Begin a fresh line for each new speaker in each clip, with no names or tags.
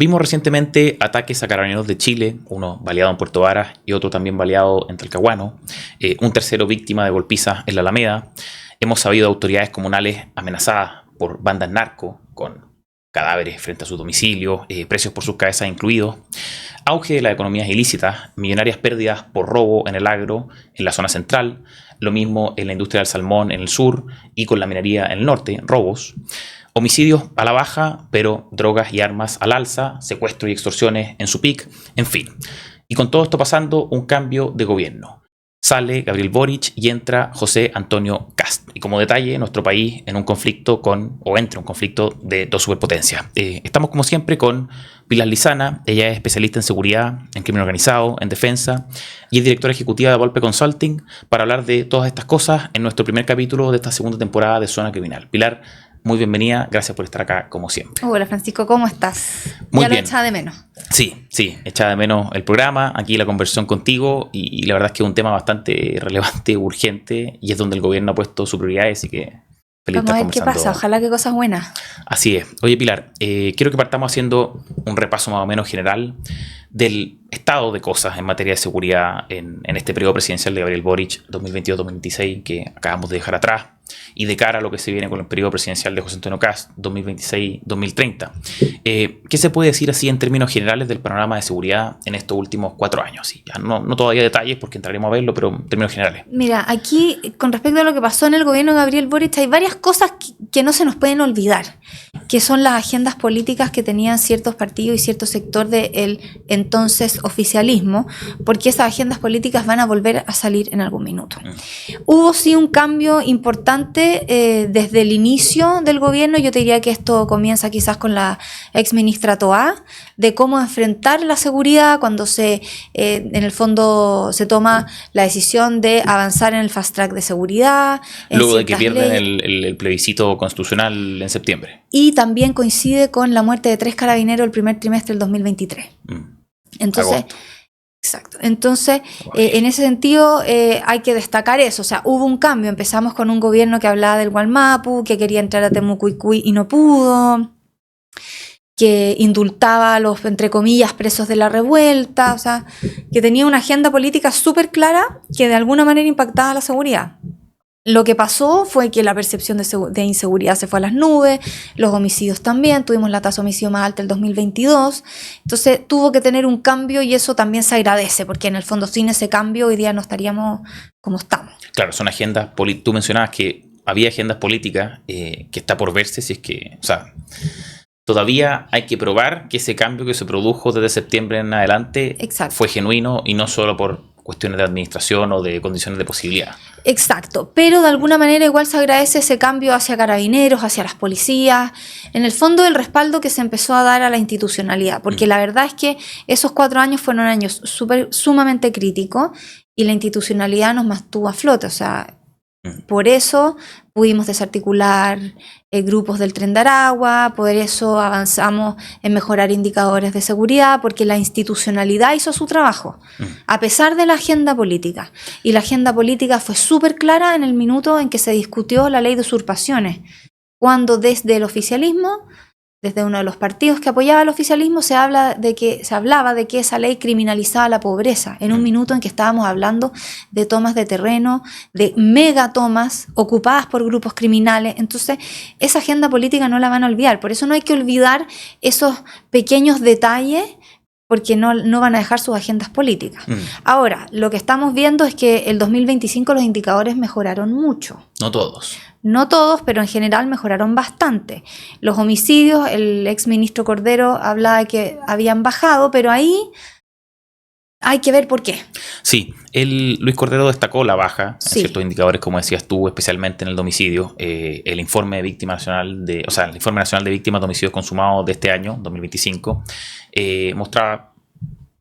Vimos recientemente ataques a carabineros de Chile, uno baleado en Puerto Varas y otro también baleado en Talcahuano, un tercero víctima de golpizas en la Alameda. Hemos sabido de autoridades comunales amenazadas por bandas narco, con cadáveres frente a su domicilio, precios por sus cabezas incluidos, auge de las economías ilícitas, millonarias pérdidas por robo en el agro en la zona central, lo mismo en la industria del salmón en el sur y con la minería en el norte, robos. Homicidios a la baja, pero drogas y armas al alza, secuestros y extorsiones en su pic, en fin. Y con todo esto pasando, un cambio de gobierno. Sale Gabriel Boric y entra José Antonio Kast. Y como detalle, nuestro país en un conflicto entre un conflicto de dos superpotencias. Estamos como siempre con Pilar Lizana. Ella es especialista en seguridad, en crimen organizado, en defensa y es directora ejecutiva de Volpe Consulting para hablar de todas estas cosas en nuestro primer capítulo de esta segunda temporada de Zona Criminal. Pilar, muy bienvenida, gracias por estar acá como siempre.
Hola Francisco, ¿cómo estás?
Muy
ya
bien.
Lo echaba de menos.
Sí, echaba de menos el programa, aquí la conversación contigo y la verdad es que es un tema bastante relevante, urgente y es donde el gobierno ha puesto su prioridad, así que feliz
Vamos
de
a
estar
ver qué
conversando.
pasa, ojalá que cosas buenas.
Así es. Oye Pilar, quiero que partamos haciendo un repaso más o menos general del estado de cosas en materia de seguridad en este periodo presidencial de Gabriel Boric 2022-2026 que acabamos de dejar atrás y de cara a lo que se viene con el periodo presidencial de José Antonio Kast 2026-2030. ¿Qué se puede decir así en términos generales del panorama de seguridad en estos últimos 4 años? Sí, ya no todavía detalles porque entraremos a verlo, pero en términos generales.
Mira, aquí con respecto a lo que pasó en el gobierno de Gabriel Boric hay varias cosas que no se nos pueden olvidar, que son las agendas políticas que tenían ciertos partidos y cierto sector del entonces oficialismo, porque esas agendas políticas van a volver a salir en algún minuto. Hubo sí un cambio importante desde el inicio del gobierno. Yo te diría que esto comienza quizás con la ex ministra Toá, de cómo enfrentar la seguridad cuando en el fondo se toma la decisión de avanzar en el fast track de seguridad.
Luego de que pierden el plebiscito constitucional en septiembre.
Y también coincide con la muerte de 3 carabineros el primer trimestre del 2023. Entonces,
agosto.
Exacto. Entonces, en ese sentido, hay que destacar eso. O sea, hubo un cambio. Empezamos con un gobierno que hablaba del Gualmapu, que quería entrar a Temucuicui y no pudo, que indultaba a los, entre comillas, presos de la revuelta. O sea, que tenía una agenda política súper clara que de alguna manera impactaba a la seguridad. Lo que pasó fue que la percepción de inseguridad se fue a las nubes, los homicidios también, tuvimos la tasa de homicidio más alta el 2022, entonces tuvo que tener un cambio y eso también se agradece, porque en el fondo sin ese cambio hoy día no estaríamos como estamos.
Claro, son agendas políticas. Tú mencionabas que había agendas políticas que está por verse si es que, o sea, todavía hay que probar que ese cambio que se produjo desde septiembre en adelante
Exacto.
Fue genuino y no solo por cuestiones de administración o de condiciones de posibilidad.
Exacto, pero de alguna manera igual se agradece ese cambio hacia carabineros, hacia las policías, en el fondo el respaldo que se empezó a dar a la institucionalidad, porque la verdad es que esos 4 años fueron años sumamente críticos y la institucionalidad nos mantuvo a flote, o sea, por eso pudimos desarticular grupos del Tren de Aragua, por eso avanzamos en mejorar indicadores de seguridad, porque la institucionalidad hizo su trabajo, a pesar de la agenda política. Y la agenda política fue súper clara en el minuto en que se discutió la ley de usurpaciones, cuando desde el oficialismo, desde uno de los partidos que apoyaba al oficialismo, se hablaba de que esa ley criminalizaba la pobreza, en un minuto en que estábamos hablando de tomas de terreno, de megatomas ocupadas por grupos criminales. Entonces, esa agenda política no la van a olvidar. Por eso no hay que olvidar esos pequeños detalles, porque no van a dejar sus agendas políticas. Ahora, lo que estamos viendo es que el 2025 los indicadores mejoraron mucho.
No todos.
No todos, pero en general mejoraron bastante. Los homicidios, el exministro Cordero hablaba de que habían bajado, pero ahí hay que ver por qué.
Sí, Luis Cordero destacó la baja en ciertos indicadores, como decías tú, especialmente en el domicilio. El informe de el Informe Nacional de Víctimas de Homicidios Consumados de este año, 2025, mostraba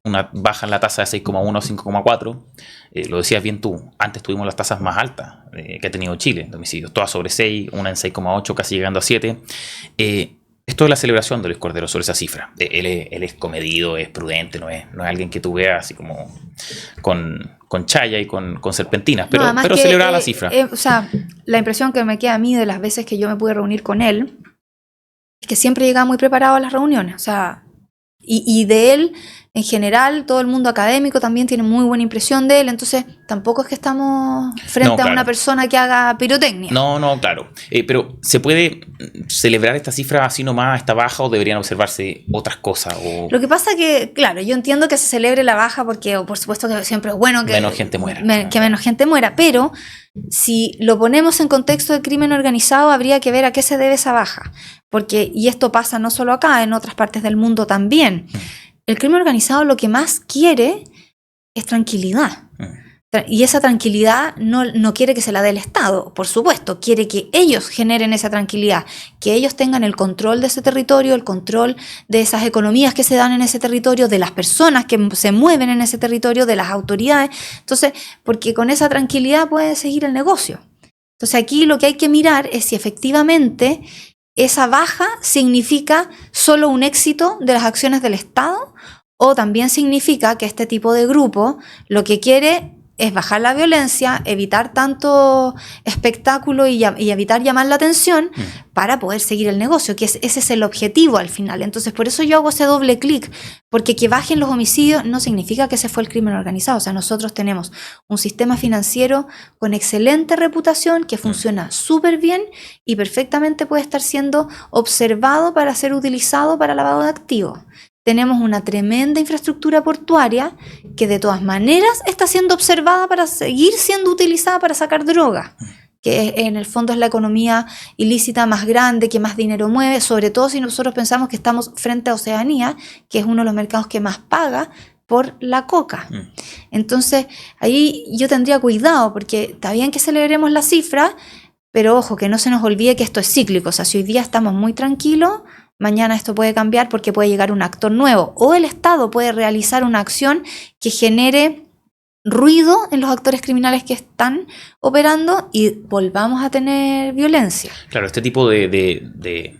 una baja en la tasa de 6,1 a 5,4. Lo decías bien tú, antes tuvimos las tasas más altas que ha tenido Chile de homicidios, todas sobre 6, una en 6,8, casi llegando a 7. Esto es la celebración de Luis Cordero sobre esa cifra. Él es comedido, es prudente, no es alguien que tú veas así como con chaya y con serpentinas, pero celebraba la cifra.
O sea, la impresión que me queda a mí de las veces que yo me pude reunir con él es que siempre llegaba muy preparado a las reuniones. O sea, y de él, en general, todo el mundo académico también tiene muy buena impresión de él, entonces tampoco es que estamos frente a una persona que haga pirotecnia.
No, claro. Pero ¿se puede celebrar esta cifra así nomás, esta baja, o deberían observarse otras cosas? O...
Lo que pasa que, claro, yo entiendo que se celebre la baja porque, por supuesto, que siempre es bueno que
menos gente muera.
Que menos gente muera, pero si lo ponemos en contexto de crimen organizado, habría que ver a qué se debe esa baja. Porque, y esto pasa no solo acá, en otras partes del mundo también. El crimen organizado lo que más quiere es tranquilidad. Y esa tranquilidad no quiere que se la dé el Estado, por supuesto, quiere que ellos generen esa tranquilidad, que ellos tengan el control de ese territorio, el control de esas economías que se dan en ese territorio, de las personas que se mueven en ese territorio, de las autoridades. Entonces, porque con esa tranquilidad puede seguir el negocio. Entonces aquí lo que hay que mirar es si efectivamente esa baja significa solo un éxito de las acciones del Estado, o también significa que este tipo de grupo lo que quiere es bajar la violencia, evitar tanto espectáculo y evitar llamar la atención para poder seguir el negocio, que ese es el objetivo al final. Entonces, por eso yo hago ese doble clic, porque que bajen los homicidios no significa que ese fue el crimen organizado. O sea, nosotros tenemos un sistema financiero con excelente reputación, que funciona súper bien y perfectamente puede estar siendo observado para ser utilizado para lavado de activos. Tenemos una tremenda infraestructura portuaria que de todas maneras está siendo observada para seguir siendo utilizada para sacar droga, que en el fondo es la economía ilícita más grande, que más dinero mueve, sobre todo si nosotros pensamos que estamos frente a Oceanía, que es uno de los mercados que más paga por la coca. Entonces, ahí yo tendría cuidado, porque está bien que celebremos la cifra, pero ojo, que no se nos olvide que esto es cíclico. O sea, si hoy día estamos muy tranquilos, mañana esto puede cambiar porque puede llegar un actor nuevo, o el Estado puede realizar una acción que genere ruido en los actores criminales que están operando y volvamos a tener violencia.
Claro, este tipo de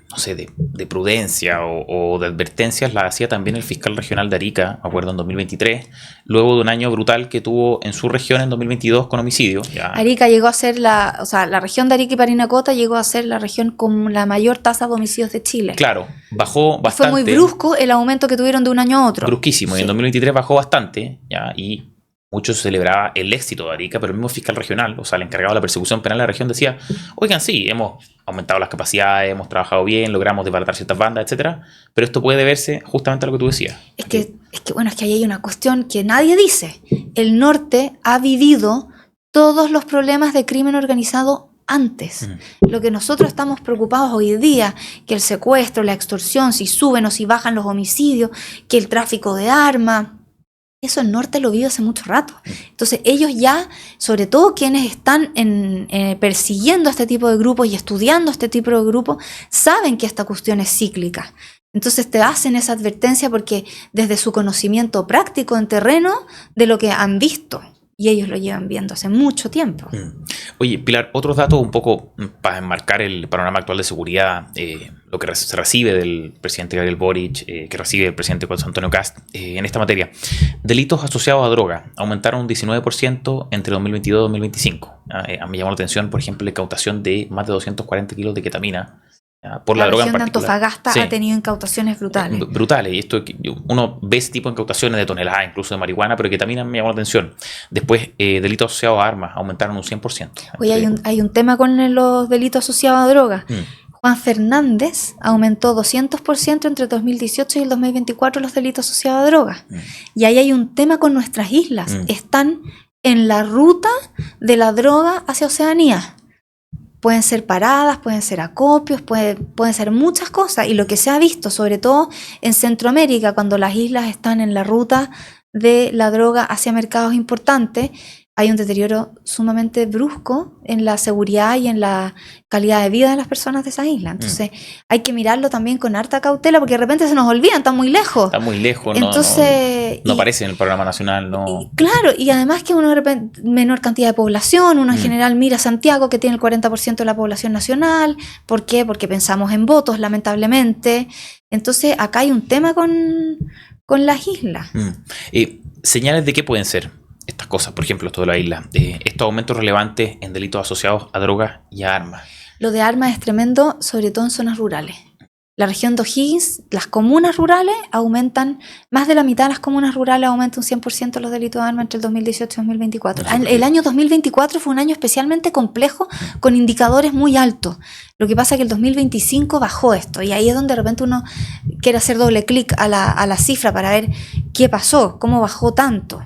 prudencia o de advertencias la hacía también el fiscal regional de Arica, me acuerdo, en 2023, luego de un año brutal que tuvo en su región en 2022 con homicidios.
Arica llegó a ser la región de Arica y Parinacota llegó a ser la región con la mayor tasa de homicidios de Chile.
Claro, bajó bastante.
Fue muy brusco el aumento que tuvieron de un año a otro.
Brusquísimo, sí. Y en 2023 bajó bastante, y mucho se celebraba el éxito de Arica, pero el mismo fiscal regional, o sea, el encargado de la persecución penal de la región, decía: oigan, sí, hemos aumentado las capacidades, hemos trabajado bien, logramos desbaratar ciertas bandas, etcétera, pero esto puede deberse justamente a lo que tú decías.
Es que ahí hay una cuestión que nadie dice. El norte ha vivido todos los problemas de crimen organizado antes. Lo que nosotros estamos preocupados hoy día, que el secuestro, la extorsión, si suben o si bajan los homicidios, que el tráfico de armas, eso el norte lo vive hace mucho rato. Entonces ellos ya, sobre todo quienes están persiguiendo este tipo de grupos y estudiando este tipo de grupos, saben que esta cuestión es cíclica. Entonces te hacen esa advertencia porque desde su conocimiento práctico en terreno de lo que han visto, y ellos lo llevan viendo hace mucho tiempo.
Oye, Pilar, otros datos un poco para enmarcar el panorama actual de seguridad, lo que se recibe del presidente Gabriel Boric, que recibe el presidente José Antonio Kast en esta materia. Delitos asociados a droga aumentaron un 19% entre 2022 y 2025. Me llamó la atención, por ejemplo, la incautación de más de 240 kilos de ketamina por la droga en particular.
La región de Antofagasta ha tenido incautaciones brutales.
Brutales. Y esto, uno ve ese tipo de incautaciones de toneladas, incluso de marihuana, pero que también me llamó la atención. Después, delitos asociados a armas aumentaron un 100%.
Oye, hay un tema con los delitos asociados a drogas. Juan Fernández aumentó 200% entre el 2018 y el 2024 los delitos asociados a drogas. Y ahí hay un tema con nuestras islas. Están en la ruta de la droga hacia Oceanía. Pueden ser paradas, pueden ser acopios, pueden ser muchas cosas. Y lo que se ha visto, sobre todo en Centroamérica, cuando las islas están en la ruta de la droga hacia mercados importantes, hay un deterioro sumamente brusco en la seguridad y en la calidad de vida de las personas de esas islas. Entonces hay que mirarlo también con harta cautela, porque de repente se nos olvidan, están muy lejos.
Está muy lejos,
entonces,
no aparece en el programa nacional.
Claro, y además que uno de repente, menor cantidad de población, uno en general mira Santiago, que tiene el 40% de la población nacional. ¿Por qué? Porque pensamos en votos, lamentablemente. Entonces acá hay un tema con las islas.
¿Señales de qué pueden ser estas cosas? Por ejemplo, esto de la isla. Estos aumentos relevantes en delitos asociados a drogas y a armas.
Lo de armas es tremendo, sobre todo en zonas rurales. La región de O'Higgins, las comunas rurales aumentan, más de la mitad de las comunas rurales aumentan un 100% los delitos de armas entre el 2018 y 2024. El año 2024 fue un año especialmente complejo, con indicadores muy altos. Lo que pasa es que el 2025 bajó esto, y ahí es donde de repente uno quiere hacer doble clic a la cifra para ver qué pasó, cómo bajó tanto.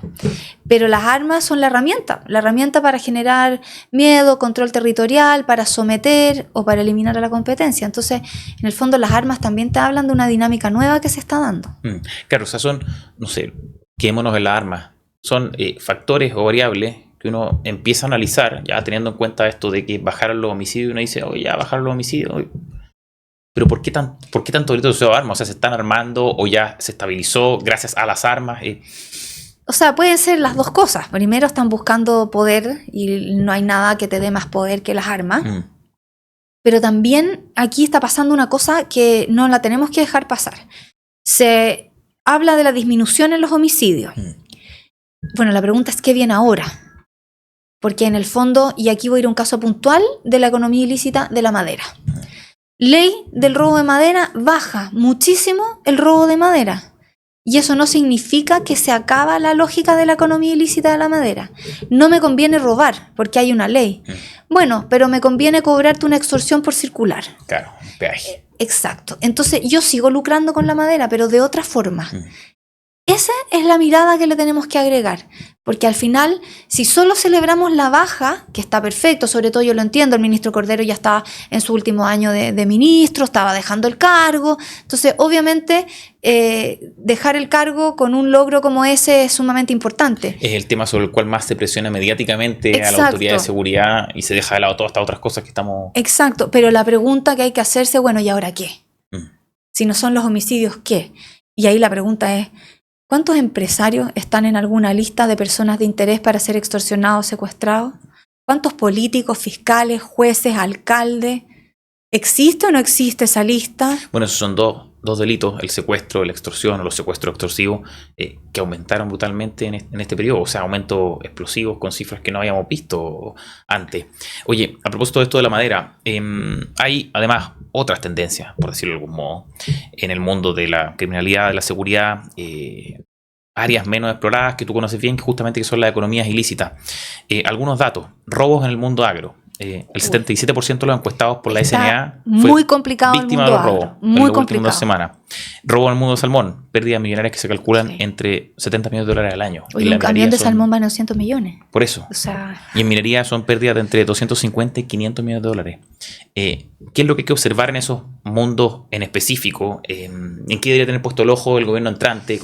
Pero las armas son la herramienta para generar miedo, control territorial, para someter o para eliminar a la competencia. Entonces, en el fondo, las armas también te hablan de una dinámica nueva que se está dando.
Claro, o sea, son, no sé, quedémonos en las armas, son factores o variables que uno empieza a analizar, ya teniendo en cuenta esto de que bajaron los homicidios, y uno dice, oye, ya bajaron los homicidios, oye, pero ¿por qué tanto delito de uso de armas? O sea, ¿se están armando o ya se estabilizó gracias a las armas?
O sea, pueden ser las dos cosas. Primero, están buscando poder y no hay nada que te dé más poder que las armas. Pero también aquí está pasando una cosa que no la tenemos que dejar pasar. Se habla de la disminución en los homicidios. Bueno, la pregunta es ¿qué viene ahora? Porque en el fondo, y aquí voy a ir a un caso puntual de la economía ilícita de la madera. Ley del robo de madera, baja muchísimo el robo de madera. Y eso no significa que se acaba la lógica de la economía ilícita de la madera. No me conviene robar porque hay una ley. Bueno, pero me conviene cobrarte una extorsión por circular.
Claro, peaje.
Exacto. Entonces yo sigo lucrando con la madera, pero de otra forma. Esa es la mirada que le tenemos que agregar, porque al final, si solo celebramos la baja, que está perfecto, sobre todo yo lo entiendo, el ministro Cordero ya estaba en su último año de ministro, estaba dejando el cargo, entonces obviamente dejar el cargo con un logro como ese es sumamente importante.
Es el tema sobre el cual más se presiona mediáticamente a la autoridad de seguridad y se deja de lado todas estas otras cosas que estamos...
Exacto, pero la pregunta que hay que hacerse, bueno, ¿y ahora qué? Si no son los homicidios, ¿qué? Y ahí la pregunta es, ¿cuántos empresarios están en alguna lista de personas de interés para ser extorsionados o secuestrados? ¿Cuántos políticos, fiscales, jueces, alcaldes? ¿Existe o no existe esa lista?
Bueno, esos son dos delitos, el secuestro, la extorsión o los secuestros extorsivos, que aumentaron brutalmente en este periodo. O sea, aumentos explosivos con cifras que no habíamos visto antes. Oye, a propósito de esto de la madera, hay además otras tendencias, por decirlo de algún modo, en el mundo de la criminalidad, de la seguridad, áreas menos exploradas que tú conoces bien, que justamente que son las economías ilícitas. Algunos datos, robos en el mundo agro. El 77% de los encuestados por la SNA fue
muy complicado
víctima
el mundo
de los robos
agro, muy
en las últimas
complicado.
2 semanas. Robo en el mundo salmón, pérdidas millonarias que se calculan entre 70 millones de dólares al año.
Oye, un camión de salmón vale 200 millones.
Por eso.
O sea,
y en minería son pérdidas de entre 250 y 500 millones de dólares. ¿Qué es lo que hay que observar en esos mundos en específico? ¿En qué debería tener puesto el ojo el gobierno entrante?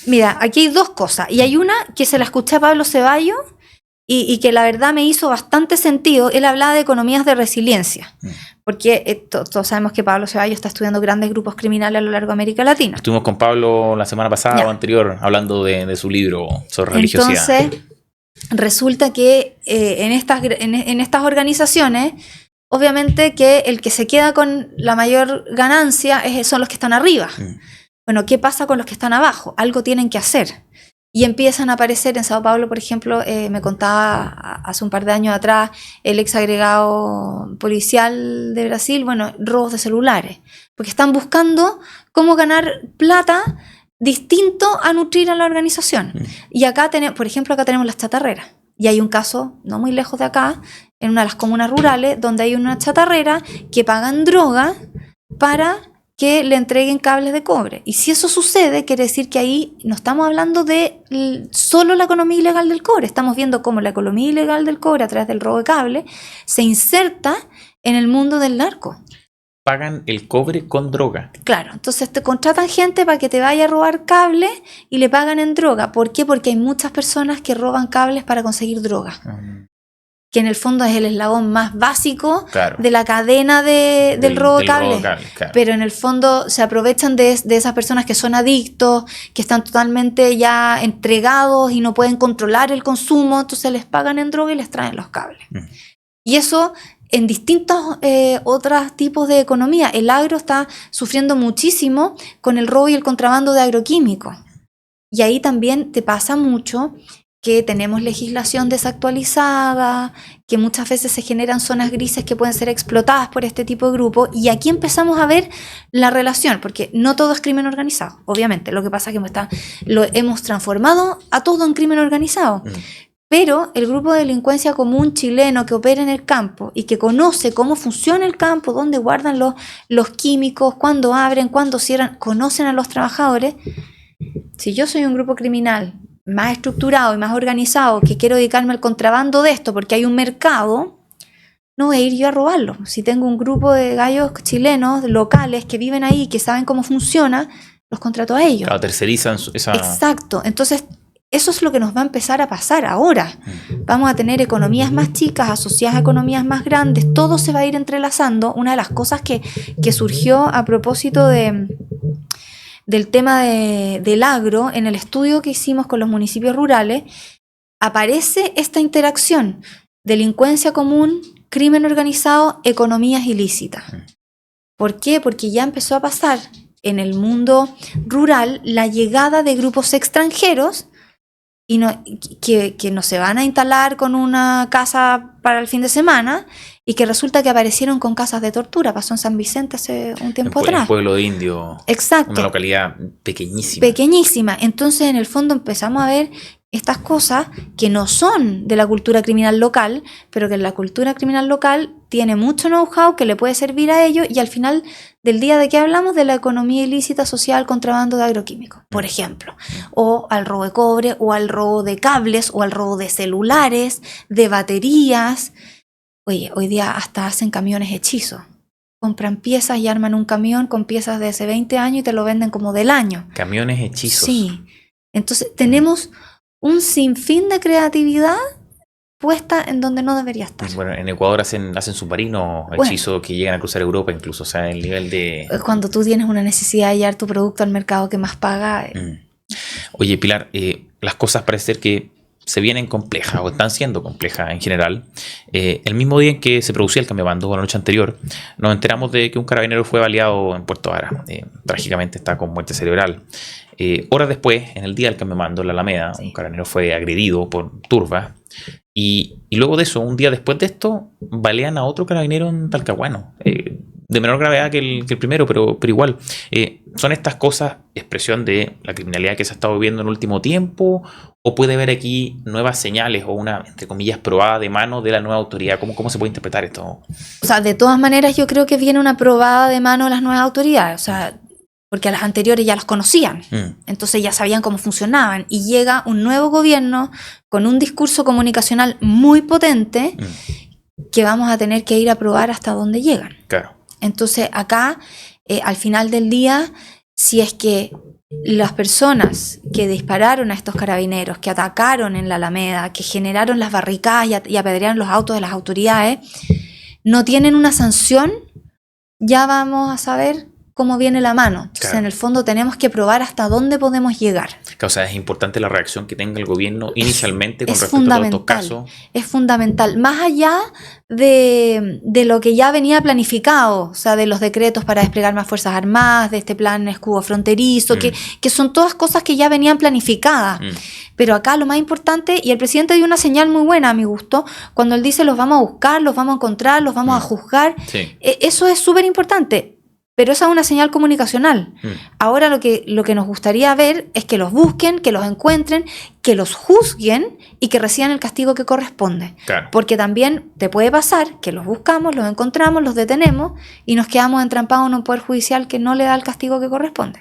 Mira, aquí hay dos cosas. Y hay una que se la escuché a Pablo Ceballos y que la verdad me hizo bastante sentido. Él hablaba de economías de resiliencia. Porque todos sabemos que Pablo Ceballos está estudiando grandes grupos criminales a lo largo de América Latina.
Estuvimos con Pablo la semana pasada o anterior hablando de su libro sobre religiosidad.
Entonces, resulta que en estas organizaciones, obviamente que el que se queda con la mayor ganancia son los que están arriba. Bueno, ¿qué pasa con los que están abajo? Algo tienen que hacer. Y empiezan a aparecer en Sao Paulo, por ejemplo, me contaba hace un par de años atrás el ex agregado policial de Brasil, bueno, robos de celulares, porque están buscando cómo ganar plata distinto a nutrir a la organización. Y acá tenemos, por ejemplo, acá tenemos las chatarreras. Y hay un caso, no muy lejos de acá, en una de las comunas rurales, donde hay una chatarrera que pagan droga para que le entreguen cables de cobre. Y si eso sucede, quiere decir que ahí no estamos hablando de solo la economía ilegal del cobre, estamos viendo cómo la economía ilegal del cobre a través del robo de cable se inserta en el mundo del narco.
Pagan el cobre con droga.
Claro, entonces te contratan gente para que te vaya a robar cables y le pagan en droga. ¿Por qué? Porque hay muchas personas que roban cables para conseguir droga. Que en el fondo es el eslabón más básico de la cadena del robo de cables. Claro. Pero en el fondo se aprovechan de esas personas que son adictos, que están totalmente ya entregados y no pueden controlar el consumo, entonces les pagan en droga y les traen los cables. Y eso en distintos otros tipos de economía. El agro está sufriendo muchísimo con el robo y el contrabando de agroquímicos. Y ahí también te pasa mucho que tenemos legislación desactualizada, que muchas veces se generan zonas grises que pueden ser explotadas por este tipo de grupos, y aquí empezamos a ver la relación, porque no todo es crimen organizado, obviamente, lo que pasa es que lo hemos transformado a todo en crimen organizado, pero el grupo de delincuencia común chileno que opera en el campo y que conoce cómo funciona el campo, dónde guardan los químicos, cuándo abren, cuándo cierran, conocen a los trabajadores. Si yo soy un grupo criminal más estructurado y más organizado, que quiero dedicarme al contrabando de esto porque hay un mercado, no voy a ir yo a robarlo. Si tengo un grupo de gallos chilenos locales que viven ahí, que saben cómo funciona, los contrato a ellos.
Claro, tercerizan esa...
Exacto. Entonces, eso es lo que nos va a empezar a pasar ahora. Vamos a tener economías más chicas asociadas a economías más grandes. Todo se va a ir entrelazando. Una de las cosas que surgió a propósito del tema del agro, en el estudio que hicimos con los municipios rurales, aparece esta interacción: delincuencia común, crimen organizado, economías ilícitas. ¿Por qué? Porque ya empezó a pasar en el mundo rural la llegada de grupos extranjeros y que no se van a instalar con una casa para el fin de semana, y que resulta que aparecieron con casas de tortura. Pasó en San Vicente hace un tiempo atrás.
El pueblo de Indio.
Exacto.
Una localidad pequeñísima.
Pequeñísima. Entonces, en el fondo, empezamos a ver estas cosas que no son de la cultura criminal local, pero que la cultura criminal local tiene mucho know-how que le puede servir a ellos, y al final del día, ¿de qué hablamos? De la economía ilícita asociada al contrabando de agroquímicos, por ejemplo, o al robo de cobre, o al robo de cables, o al robo de celulares, de baterías. Oye, hoy día hasta hacen camiones hechizos. Compran piezas y arman un camión con piezas de hace 20 años y te lo venden como del año.
Camiones hechizos.
Sí. Entonces tenemos un sinfín de creatividad puesta en donde no debería estar.
Bueno, en Ecuador hacen submarinos hechizos que llegan a cruzar Europa incluso. O sea, el nivel de...
Cuando tú tienes una necesidad de llevar tu producto al mercado que más paga...
Oye, Pilar, las cosas parece ser que se vienen complejas o están siendo complejas en general. El mismo día en que se producía el cambio de mando, la noche anterior, nos enteramos de que un carabinero fue baleado en Puerto Vara. Trágicamente está con muerte cerebral. Horas después, en el día del cambio de mando en la Alameda, un carabinero fue agredido por turbas. Y luego de eso, un día después de esto, balean a otro carabinero en Talcahuano. De menor gravedad que el primero, pero igual. ¿Son estas cosas expresión de la criminalidad que se ha estado viviendo en el último tiempo? ¿O puede haber aquí nuevas señales o una, entre comillas, probada de mano de la nueva autoridad? ¿Cómo se puede interpretar esto?
O sea, de todas maneras yo creo que viene una probada de mano de las nuevas autoridades. O sea, porque a las anteriores ya las conocían. Entonces ya sabían cómo funcionaban. Y llega un nuevo gobierno con un discurso comunicacional muy potente que vamos a tener que ir a probar hasta dónde llegan.
Claro.
Entonces acá, al final del día, si es que las personas que dispararon a estos carabineros, que atacaron en la Alameda, que generaron las barricadas y apedrearon los autos de las autoridades, no tienen una sanción, ya vamos a saber cómo viene la mano. Entonces, claro, en el fondo tenemos que probar hasta dónde podemos llegar.
O sea, es importante la reacción que tenga el gobierno inicialmente con respecto a todos estos casos.
Es fundamental. Más allá de lo que ya venía planificado, o sea, de los decretos para desplegar más fuerzas armadas, de este plan escudo fronterizo, que son todas cosas que ya venían planificadas. Pero acá lo más importante, y el presidente dio una señal muy buena a mi gusto, cuando él dice los vamos a buscar, los vamos a encontrar, los vamos a juzgar. Sí. Eso es súper importante. Pero esa es una señal comunicacional. Ahora lo que nos gustaría ver es que los busquen, que los encuentren, que los juzguen y que reciban el castigo que corresponde. Claro. Porque también te puede pasar que los buscamos, los encontramos, los detenemos y nos quedamos entrampados en un poder judicial que no le da el castigo que corresponde.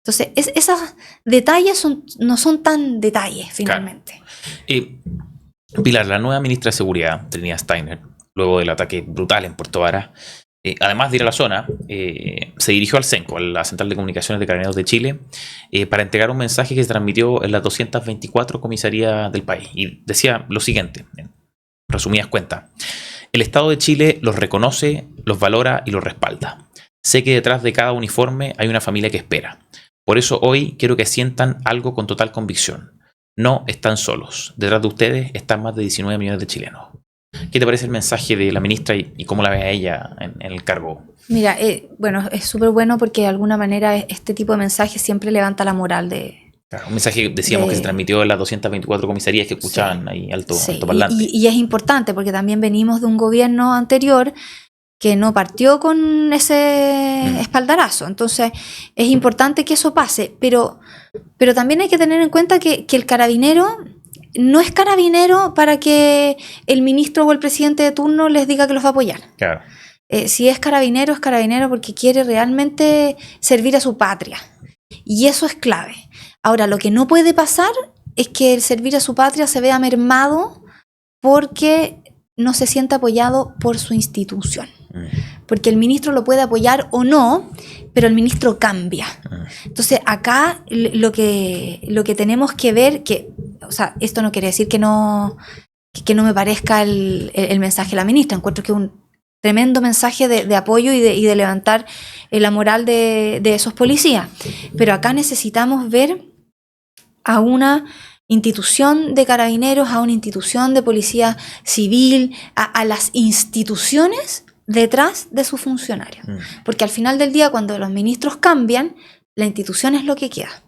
Entonces, esos detalles no son tan detalles, finalmente.
Claro. Pilar, la nueva ministra de Seguridad, Trinidad Steiner, luego del ataque brutal en Puerto Vara, además de ir a la zona, se dirigió al CENCO, a la Central de Comunicaciones de Carabineros de Chile, para entregar un mensaje que se transmitió en las 224 comisarías del país. Y decía lo siguiente, en resumidas cuentas: el Estado de Chile los reconoce, los valora y los respalda. Sé que detrás de cada uniforme hay una familia que espera. Por eso hoy quiero que sientan algo con total convicción. No están solos. Detrás de ustedes están más de 19 millones de chilenos. ¿Qué te parece el mensaje de la ministra y cómo la ve a ella en el cargo?
Mira, bueno, es súper bueno porque de alguna manera este tipo de mensajes siempre levanta la moral de
Claro, un mensaje, decíamos, que se transmitió en las 224 comisarías que escuchaban ahí alto parlante.
Y es importante porque también venimos de un gobierno anterior que no partió con ese espaldarazo. Entonces es importante que eso pase, pero también hay que tener en cuenta que el carabinero no es carabinero para que el ministro o el presidente de turno les diga que los va a apoyar.
Claro.
Si es carabinero porque quiere realmente servir a su patria. Y eso es clave. Ahora, lo que no puede pasar es que el servir a su patria se vea mermado porque no se sienta apoyado por su institución. Porque el ministro lo puede apoyar o no, pero el ministro cambia. Entonces, acá lo que tenemos que ver, o sea, esto no quiere decir que no me parezca el mensaje de la ministra. Encuentro que es un tremendo mensaje de apoyo y de levantar la moral de esos policías. Pero acá necesitamos ver a una institución de carabineros, a una institución de policía civil, a las instituciones detrás de sus funcionarios. Porque al final del día, cuando los ministros cambian, la institución es lo que queda.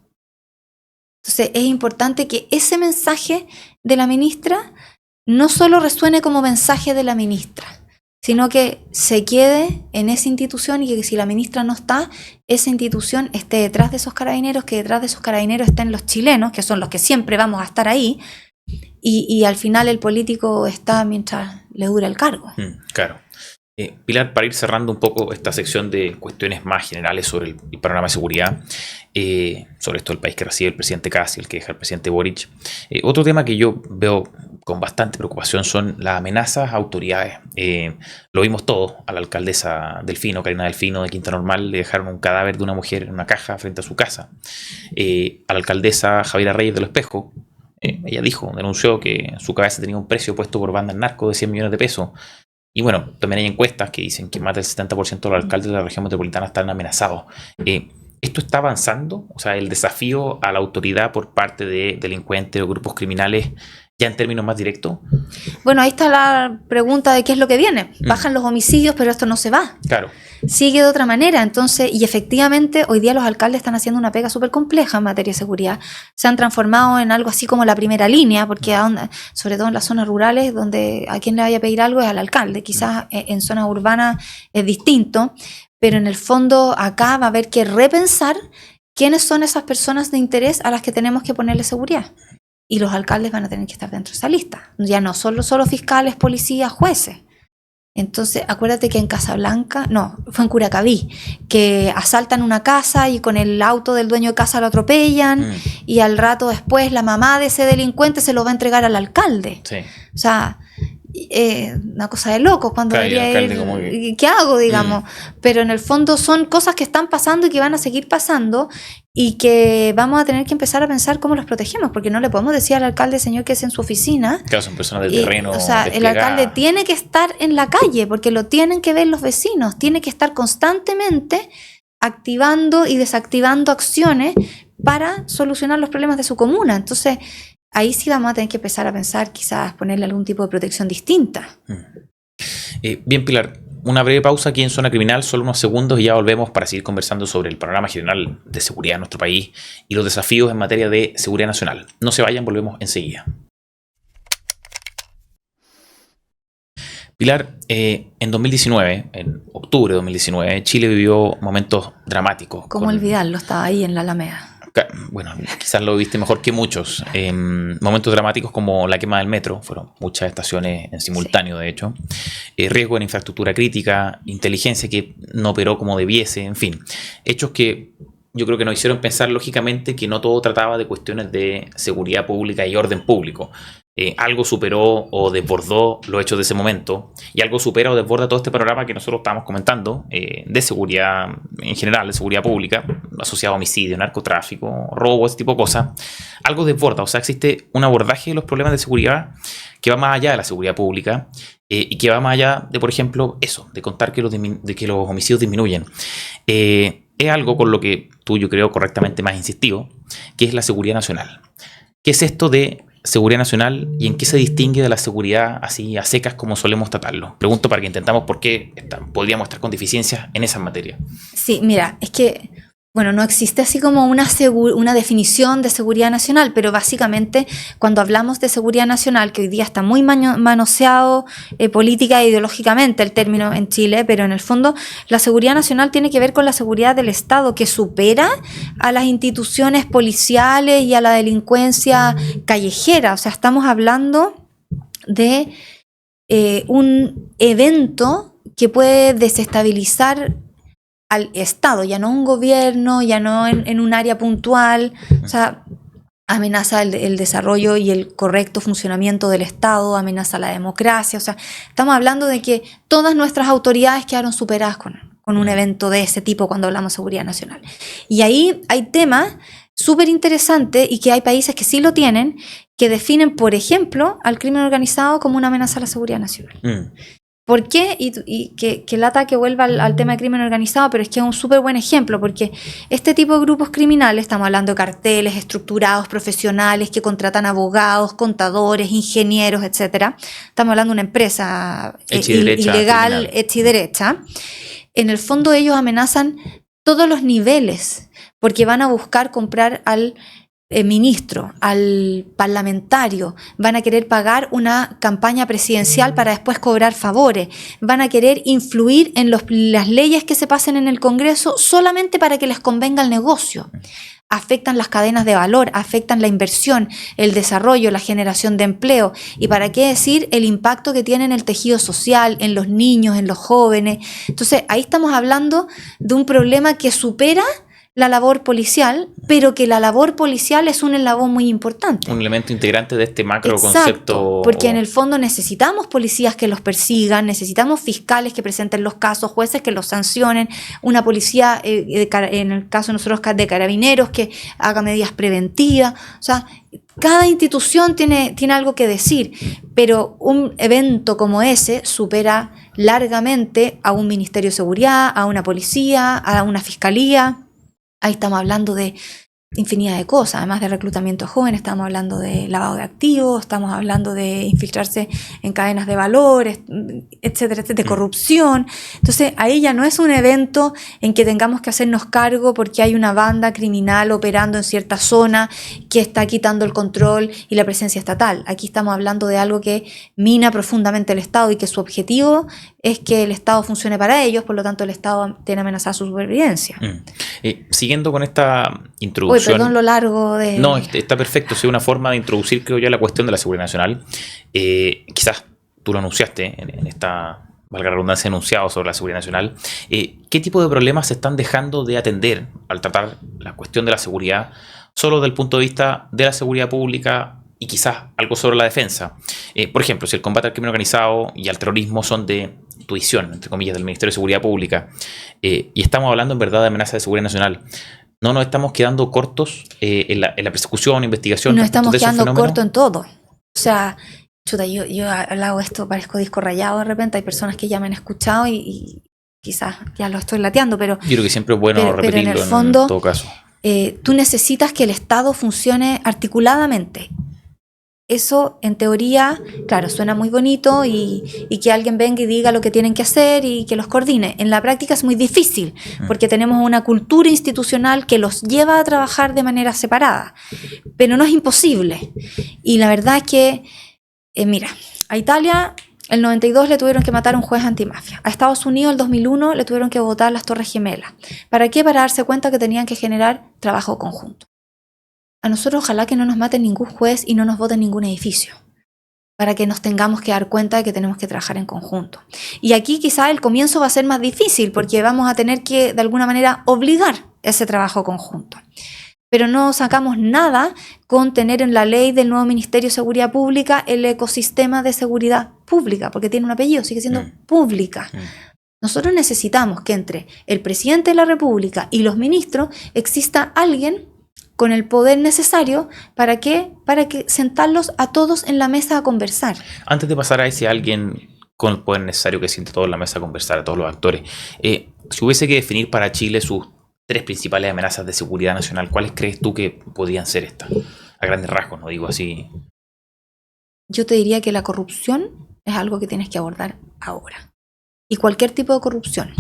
Entonces es importante que ese mensaje de la ministra no solo resuene como mensaje de la ministra, sino que se quede en esa institución y que si la ministra no está, esa institución esté detrás de esos carabineros, que detrás de esos carabineros estén los chilenos, que son los que siempre vamos a estar ahí, y al final el político está mientras le dura el cargo.
Claro. Pilar, para ir cerrando un poco esta sección de cuestiones más generales sobre el panorama de seguridad, sobre esto del país que recibe el presidente Kast y el que deja el presidente Boric, otro tema que yo veo con bastante preocupación son las amenazas a autoridades. Lo vimos todo a la alcaldesa Delfino, Karina Delfino de Quinta Normal, le dejaron un cadáver de una mujer en una caja frente a su casa. A la alcaldesa Javiera Reyes de Los Espejos, ella denunció que su cabeza tenía un precio puesto por bandas narco de 100 millones de pesos. Y bueno, también hay encuestas que dicen que más del 70% de los alcaldes de la región metropolitana están amenazados. ¿Esto está avanzando? O sea, el desafío a la autoridad por parte de delincuentes o grupos criminales, ya en términos más directos.
Bueno, ahí está la pregunta de qué es lo que viene. Bajan los homicidios, pero esto no se va.
Claro.
Sigue de otra manera. Entonces, y efectivamente, hoy día los alcaldes están haciendo una pega súper compleja en materia de seguridad. Se han transformado en algo así como la primera línea, porque sobre todo en las zonas rurales, donde a quien le vaya a pedir algo es al alcalde. Quizás en zonas urbanas es distinto, pero en el fondo acá va a haber que repensar quiénes son esas personas de interés a las que tenemos que ponerle seguridad. Y los alcaldes van a tener que estar dentro de esa lista. Ya no solo fiscales, policías, jueces. Entonces, acuérdate que en Casablanca, no, fue en Curacaví, que asaltan una casa y con el auto del dueño de casa lo atropellan y al rato después la mamá de ese delincuente se lo va a entregar al alcalde. Sí. O sea, una cosa de locos cuando ¿qué hago, digamos? Pero en el fondo son cosas que están pasando y que van a seguir pasando y que vamos a tener que empezar a pensar cómo los protegemos, porque no le podemos decir al alcalde, señor, que es en su oficina.
Claro, son personas de terreno.
O sea, el alcalde tiene que estar en la calle porque lo tienen que ver los vecinos, tiene que estar constantemente activando y desactivando acciones para solucionar los problemas de su comuna. Entonces, ahí sí vamos a tener que empezar a pensar, quizás ponerle algún tipo de protección distinta.
Bien, Pilar, una breve pausa aquí en Zona Criminal, solo unos segundos y ya volvemos para seguir conversando sobre el panorama general de seguridad en nuestro país y los desafíos en materia de seguridad nacional. No se vayan, volvemos enseguida. Pilar, en 2019, en octubre de 2019, Chile vivió momentos dramáticos.
¿Cómo olvidarlo? Estaba ahí en la Alameda.
Bueno, quizás lo viste mejor que muchos. Momentos dramáticos como la quema del metro, fueron muchas estaciones en simultáneo, de hecho. Riesgo en infraestructura crítica, inteligencia que no operó como debiese, en fin. Hechos que yo creo que nos hicieron pensar lógicamente que no todo trataba de cuestiones de seguridad pública y orden público. Algo superó o desbordó los hechos de ese momento y algo supera o desborda todo este panorama que nosotros estábamos comentando de seguridad en general, de seguridad pública, asociado a homicidio, narcotráfico, robo, ese tipo de cosas. Algo desborda, o sea, existe un abordaje de los problemas de seguridad que va más allá de la seguridad pública y que va más allá de, por ejemplo, eso, de contar que los homicidios disminuyen. Es algo con lo que tú, yo creo, correctamente más insistido, que es la seguridad nacional. ¿Qué es esto de seguridad nacional y en qué se distingue de la seguridad así a secas como solemos tratarlo? Pregunto para que intentamos por qué podríamos estar con deficiencias en esas materias.
Sí, mira, es que bueno, no existe así como una definición de seguridad nacional, pero básicamente cuando hablamos de seguridad nacional, que hoy día está muy manoseado política e ideológicamente el término en Chile, pero en el fondo la seguridad nacional tiene que ver con la seguridad del Estado, que supera a las instituciones policiales y a la delincuencia callejera. O sea, estamos hablando de un evento que puede desestabilizar al Estado, ya no un gobierno, ya no en un área puntual, o sea, amenaza el desarrollo y el correcto funcionamiento del Estado, amenaza la democracia, o sea, estamos hablando de que todas nuestras autoridades quedaron superadas con un evento de ese tipo cuando hablamos de seguridad nacional. Y ahí hay temas súper interesantes y que hay países que sí lo tienen, que definen, por ejemplo, al crimen organizado como una amenaza a la seguridad nacional. ¿Por qué? Y que el ataque vuelva al tema de crimen organizado, pero es que es un súper buen ejemplo, porque este tipo de grupos criminales, estamos hablando de carteles estructurados, profesionales, que contratan abogados, contadores, ingenieros, etcétera. Estamos hablando de una empresa ilegal, hecha y derecha. En el fondo ellos amenazan todos los niveles, porque van a buscar comprar al ministro, al parlamentario, van a querer pagar una campaña presidencial para después cobrar favores, van a querer influir en las leyes que se pasen en el Congreso solamente para que les convenga el negocio. Afectan las cadenas de valor, afectan la inversión, el desarrollo, la generación de empleo, y para qué decir el impacto que tiene en el tejido social, en los niños, en los jóvenes. Entonces ahí estamos hablando de un problema que supera la labor policial, pero que la labor policial es un eslabón muy importante.
Un elemento integrante de este macro
Exacto,
concepto.
Porque en el fondo necesitamos policías que los persigan, necesitamos fiscales que presenten los casos, jueces que los sancionen, una policía, en el caso de nosotros, de carabineros, que haga medidas preventivas. O sea, cada institución tiene algo que decir, pero un evento como ese supera largamente a un Ministerio de Seguridad, a una policía, a una fiscalía. Ahí estamos hablando de infinidad de cosas, además de reclutamiento de jóvenes, estamos hablando de lavado de activos, estamos hablando de infiltrarse en cadenas de valores, etcétera, etcétera, de corrupción. Entonces ahí ya no es un evento en que tengamos que hacernos cargo porque hay una banda criminal operando en cierta zona que está quitando el control y la presencia estatal. Aquí estamos hablando de algo que mina profundamente el Estado y que su objetivo es que el Estado funcione para ellos, por lo tanto el Estado tiene amenazada su supervivencia.
Siguiendo con esta introducción.
Uy, perdón lo largo de...
No, está perfecto. Es una forma de introducir, creo yo, la cuestión de la seguridad nacional. Quizás tú lo anunciaste en esta, valga la redundancia, enunciado sobre la seguridad nacional. ¿Qué tipo de problemas se están dejando de atender al tratar la cuestión de la seguridad solo desde el punto de vista de la seguridad pública y quizás algo sobre la defensa? Por ejemplo, si el combate al crimen organizado y al terrorismo son de tuición, entre comillas, del Ministerio de Seguridad Pública, y estamos hablando en verdad de amenaza de seguridad nacional, ¿no nos estamos quedando cortos en la persecución, investigación?
Nos estamos quedando cortos en todo. O sea, chuta, yo hago esto, parezco disco rayado de repente, hay personas que ya me han escuchado y quizás ya lo estoy lateando, pero...
Yo creo que siempre es bueno repetirlo
en el fondo,
en todo caso.
Tú necesitas que el Estado funcione articuladamente. Eso, en teoría, claro, suena muy bonito y que alguien venga y diga lo que tienen que hacer y que los coordine. En la práctica es muy difícil porque tenemos una cultura institucional que los lleva a trabajar de manera separada, pero no es imposible. Y la verdad es que, mira, a Italia el 92 le tuvieron que matar a un juez antimafia. A Estados Unidos el 2001 le tuvieron que botar las Torres Gemelas. ¿Para qué? Para darse cuenta que tenían que generar trabajo conjunto. A nosotros ojalá que no nos maten ningún juez y no nos voten ningún edificio, para que nos tengamos que dar cuenta de que tenemos que trabajar en conjunto. Y aquí quizá el comienzo va a ser más difícil, porque vamos a tener que, de alguna manera, obligar ese trabajo conjunto. Pero no sacamos nada con tener en la ley del nuevo Ministerio de Seguridad Pública el ecosistema de seguridad pública, porque tiene un apellido, sigue siendo pública. Nosotros necesitamos que entre el presidente de la República y los ministros exista alguien con el poder necesario para que sentarlos a todos en la mesa a conversar.
Antes de pasar a ese alguien con el poder necesario que siente todos en la mesa a conversar, a todos los actores, si hubiese que definir para Chile sus tres principales amenazas de seguridad nacional, ¿cuáles crees tú que podrían ser estas? A grandes rasgos, no digo así.
Yo te diría que la corrupción es algo que tienes que abordar ahora. Y cualquier tipo de corrupción.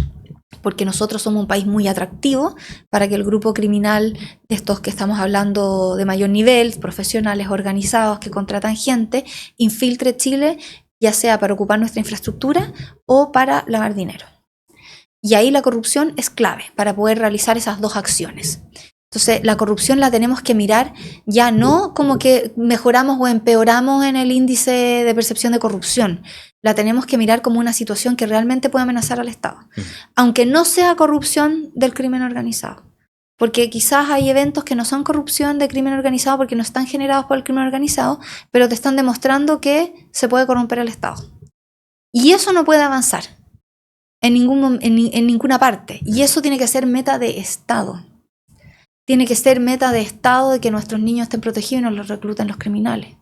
porque nosotros somos un país muy atractivo para que el grupo criminal de estos que estamos hablando de mayor nivel, profesionales organizados que contratan gente, infiltre Chile, ya sea para ocupar nuestra infraestructura o para lavar dinero. Y ahí la corrupción es clave para poder realizar esas dos acciones. Entonces, la corrupción la tenemos que mirar ya no como que mejoramos o empeoramos en el índice de percepción de corrupción. La tenemos que mirar como una situación que realmente puede amenazar al Estado. Aunque no sea corrupción del crimen organizado. Porque quizás hay eventos que no son corrupción de crimen organizado porque no están generados por el crimen organizado, pero te están demostrando que se puede corromper al Estado. Y eso no puede avanzar en ninguna parte. Y eso tiene que ser meta de Estado. Tiene que ser meta de Estado de que nuestros niños estén protegidos y no los recluten los criminales.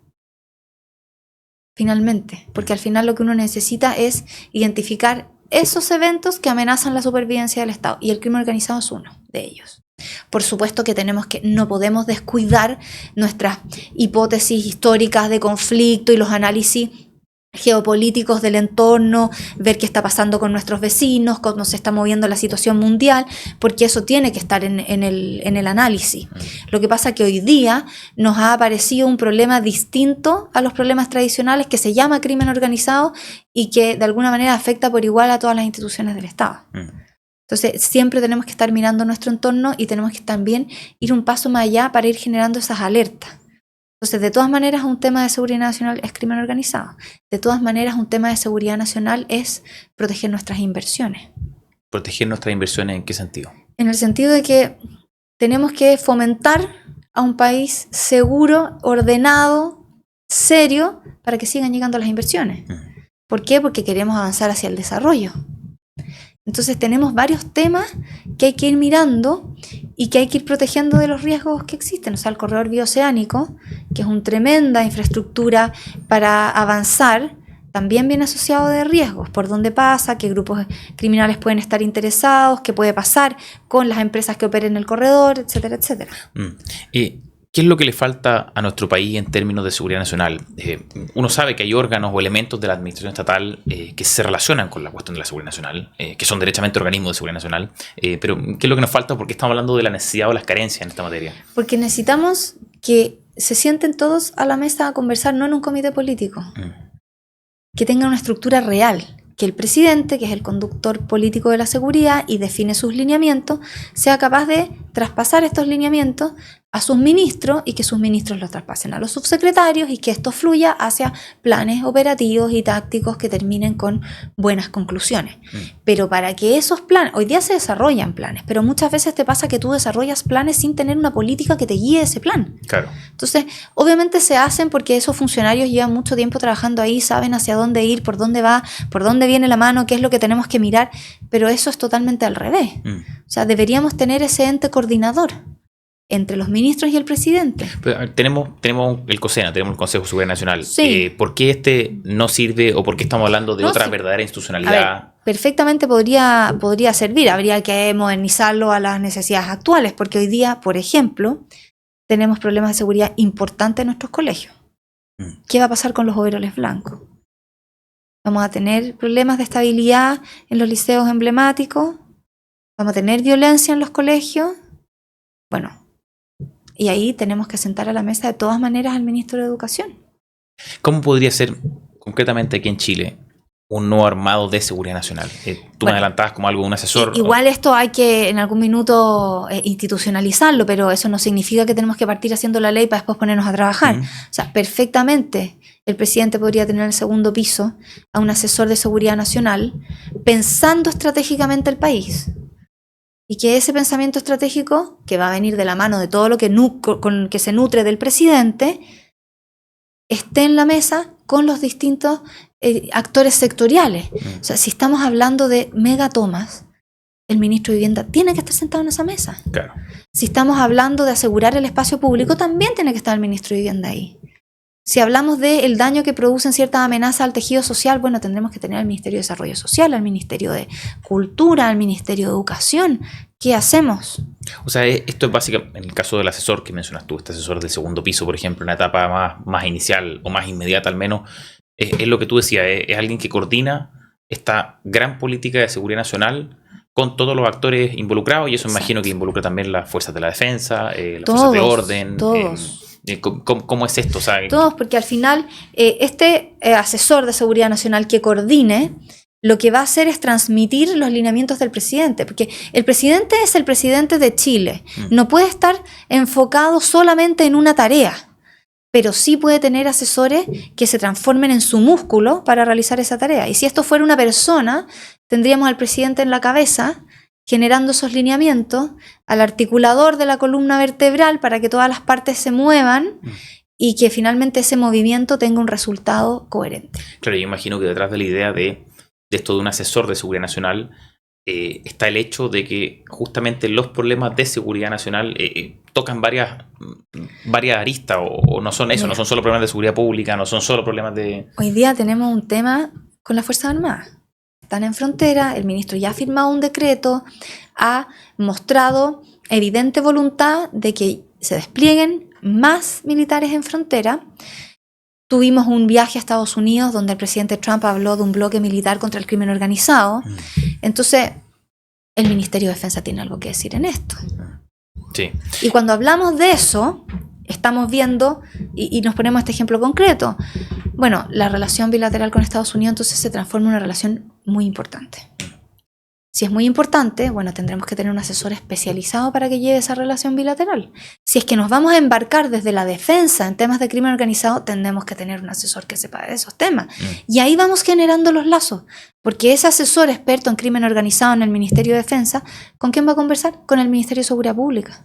Finalmente, porque al final lo que uno necesita es identificar esos eventos que amenazan la supervivencia del Estado, y el crimen organizado es uno de ellos. Por supuesto que no podemos descuidar nuestras hipótesis históricas de conflicto y los análisis geopolíticos del entorno, ver qué está pasando con nuestros vecinos, cómo se está moviendo la situación mundial, porque eso tiene que estar en el análisis. Lo que pasa es que hoy día nos ha aparecido un problema distinto a los problemas tradicionales que se llama crimen organizado y que de alguna manera afecta por igual a todas las instituciones del Estado. Entonces siempre tenemos que estar mirando nuestro entorno y tenemos que también ir un paso más allá para ir generando esas alertas. Entonces, de todas maneras, un tema de seguridad nacional es crimen organizado. De todas maneras, un tema de seguridad nacional es proteger nuestras inversiones.
¿Proteger nuestras inversiones en qué sentido?
En el sentido de que tenemos que fomentar a un país seguro, ordenado, serio, para que sigan llegando las inversiones. ¿Por qué? Porque queremos avanzar hacia el desarrollo. Entonces tenemos varios temas que hay que ir mirando y que hay que ir protegiendo de los riesgos que existen. O sea, el corredor bioceánico, que es una tremenda infraestructura para avanzar, también viene asociado de riesgos. Por dónde pasa, qué grupos criminales pueden estar interesados, qué puede pasar con las empresas que operen el corredor, etcétera, etcétera.
¿Qué es lo que le falta a nuestro país en términos de seguridad nacional? Uno sabe que hay órganos o elementos de la administración estatal que se relacionan con la cuestión de la seguridad nacional, que son derechamente organismos de seguridad nacional, pero ¿qué es lo que nos falta? Porque estamos hablando de la necesidad o las carencias en esta materia.
Porque necesitamos que se sienten todos a la mesa a conversar, no en un comité político, que tengan una estructura real, que el presidente, que es el conductor político de la seguridad y define sus lineamientos, sea capaz de traspasar estos lineamientos a sus ministros y que sus ministros los traspasen a los subsecretarios y que esto fluya hacia planes operativos y tácticos que terminen con buenas conclusiones. Pero para que esos planes, hoy día se desarrollan planes, pero muchas veces te pasa que tú desarrollas planes sin tener una política que te guíe ese plan.
Claro.
Entonces, obviamente se hacen porque esos funcionarios llevan mucho tiempo trabajando ahí, saben hacia dónde ir, por dónde va, por dónde viene la mano, qué es lo que tenemos que mirar, pero eso es totalmente al revés. O sea, deberíamos tener ese ente coordinador entre los ministros y el presidente.
Pero tenemos el COSENA, tenemos el Consejo de Seguridad Nacional.
Sí.
¿Por qué este no sirve o por qué estamos hablando de otra verdadera institucionalidad?
A ver, perfectamente podría servir, habría que modernizarlo a las necesidades actuales, porque hoy día, por ejemplo, tenemos problemas de seguridad importantes en nuestros colegios. ¿Qué va a pasar con los overoles blancos? Vamos a tener problemas de estabilidad en los liceos emblemáticos, vamos a tener violencia en los colegios. Bueno, y ahí tenemos que sentar a la mesa de todas maneras al ministro de Educación.
¿Cómo podría ser concretamente aquí en Chile un nuevo armado de seguridad nacional? Tú me adelantabas como algo de un asesor.
Igual esto hay que en algún minuto institucionalizarlo, pero eso no significa que tenemos que partir haciendo la ley para después ponernos a trabajar. O sea, perfectamente el presidente podría tener en el segundo piso a un asesor de seguridad nacional pensando estratégicamente el país. Y que ese pensamiento estratégico, que va a venir de la mano de todo lo que se nutre del presidente, esté en la mesa con los distintos actores sectoriales. O sea, si estamos hablando de megatomas, el ministro de Vivienda tiene que estar sentado en esa mesa.
Claro.
Si estamos hablando de asegurar el espacio público, también tiene que estar el ministro de Vivienda ahí. Si hablamos del daño que producen ciertas amenazas al tejido social, bueno, tendremos que tener al Ministerio de Desarrollo Social, al Ministerio de Cultura, al Ministerio de Educación. ¿Qué hacemos?
O sea, esto es básicamente, en el caso del asesor que mencionas tú, este asesor del segundo piso, por ejemplo, una etapa más inicial o más inmediata al menos, es lo que tú decías, es alguien que coordina esta gran política de seguridad nacional con todos los actores involucrados, y eso
Exacto.
imagino que involucra también las fuerzas de la defensa, las fuerzas de orden.
Todos.
¿Cómo es esto? O sea,
Todos, porque al final este asesor de seguridad nacional que coordine, lo que va a hacer es transmitir los lineamientos del presidente, porque el presidente es el presidente de Chile, no puede estar enfocado solamente en una tarea, pero sí puede tener asesores que se transformen en su músculo para realizar esa tarea. Y si esto fuera una persona, tendríamos al presidente en la cabeza generando esos lineamientos, al articulador de la columna vertebral para que todas las partes se muevan y que finalmente ese movimiento tenga un resultado coherente.
Claro, yo imagino que detrás de la idea de esto de un asesor de seguridad nacional está el hecho de que justamente los problemas de seguridad nacional tocan varias aristas, o no son eso, no son solo problemas de seguridad pública, no son solo problemas de...
Hoy día tenemos un tema con las Fuerzas Armadas. Están en frontera, el ministro ya ha firmado un decreto, ha mostrado evidente voluntad de que se desplieguen más militares en frontera. Tuvimos un viaje a Estados Unidos donde el presidente Trump habló de un bloque militar contra el crimen organizado. Entonces, el Ministerio de Defensa tiene algo que decir en esto.
Sí.
Y cuando hablamos de eso, estamos viendo, y nos ponemos este ejemplo concreto, bueno, la relación bilateral con Estados Unidos entonces se transforma en una relación muy importante. Si es muy importante, bueno, tendremos que tener un asesor especializado para que lleve esa relación bilateral. Si es que nos vamos a embarcar desde la defensa en temas de crimen organizado, tendremos que tener un asesor que sepa de esos temas. Y ahí vamos generando los lazos, porque ese asesor experto en crimen organizado en el Ministerio de Defensa, ¿con quién va a conversar? Con el Ministerio de Seguridad Pública.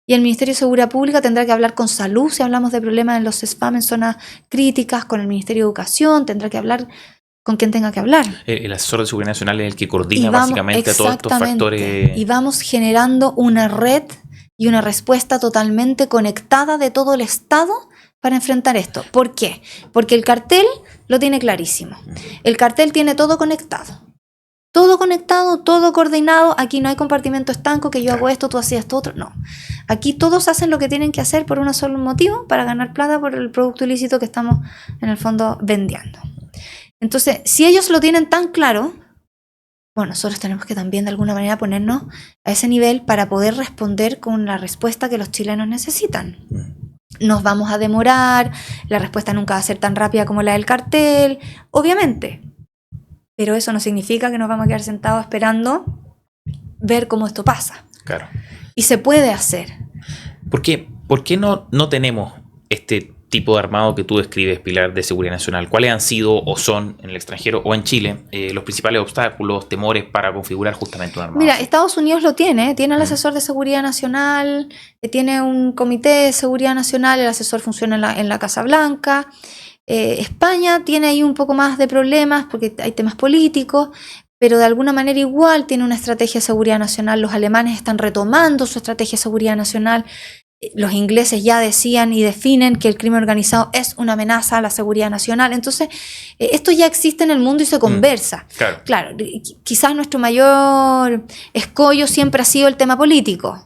Y el Ministerio de Seguridad Pública tendrá que hablar con salud si hablamos de problemas en los SFAM en zonas críticas, con el Ministerio de Educación, tendrá que hablar con quien tenga que hablar.
El asesor de seguridad nacional es el que coordina básicamente todos estos factores.
Y vamos generando una red y una respuesta totalmente conectada de todo el Estado para enfrentar esto. ¿Por qué? Porque el cartel lo tiene clarísimo. El cartel tiene todo conectado. Todo conectado, todo coordinado. Aquí no hay compartimento estanco, que yo hago esto, tú hacías esto otro. No. Aquí todos hacen lo que tienen que hacer por un solo motivo, para ganar plata por el producto ilícito que estamos en el fondo vendiendo. Entonces, si ellos lo tienen tan claro, bueno, nosotros tenemos que también de alguna manera ponernos a ese nivel para poder responder con la respuesta que los chilenos necesitan. Nos vamos a demorar, la respuesta nunca va a ser tan rápida como la del cartel, obviamente. Pero eso no significa que nos vamos a quedar sentados esperando ver cómo esto pasa.
Claro.
Y se puede hacer.
¿Por qué no tenemos este tipo de armado que tú describes, Pilar, de seguridad nacional? ¿Cuáles han sido o son en el extranjero o en Chile los principales obstáculos, temores para configurar justamente un armado?
Mira, Estados Unidos lo tiene el asesor de seguridad nacional, tiene un comité de seguridad nacional, el asesor funciona en la Casa Blanca. España tiene ahí un poco más de problemas porque hay temas políticos, pero de alguna manera igual tiene una estrategia de seguridad nacional. Los alemanes están retomando su estrategia de seguridad nacional. Los ingleses ya decían y definen que el crimen organizado es una amenaza a la seguridad nacional. Entonces, esto ya existe en el mundo y se conversa. Claro, quizás nuestro mayor escollo siempre ha sido el tema político.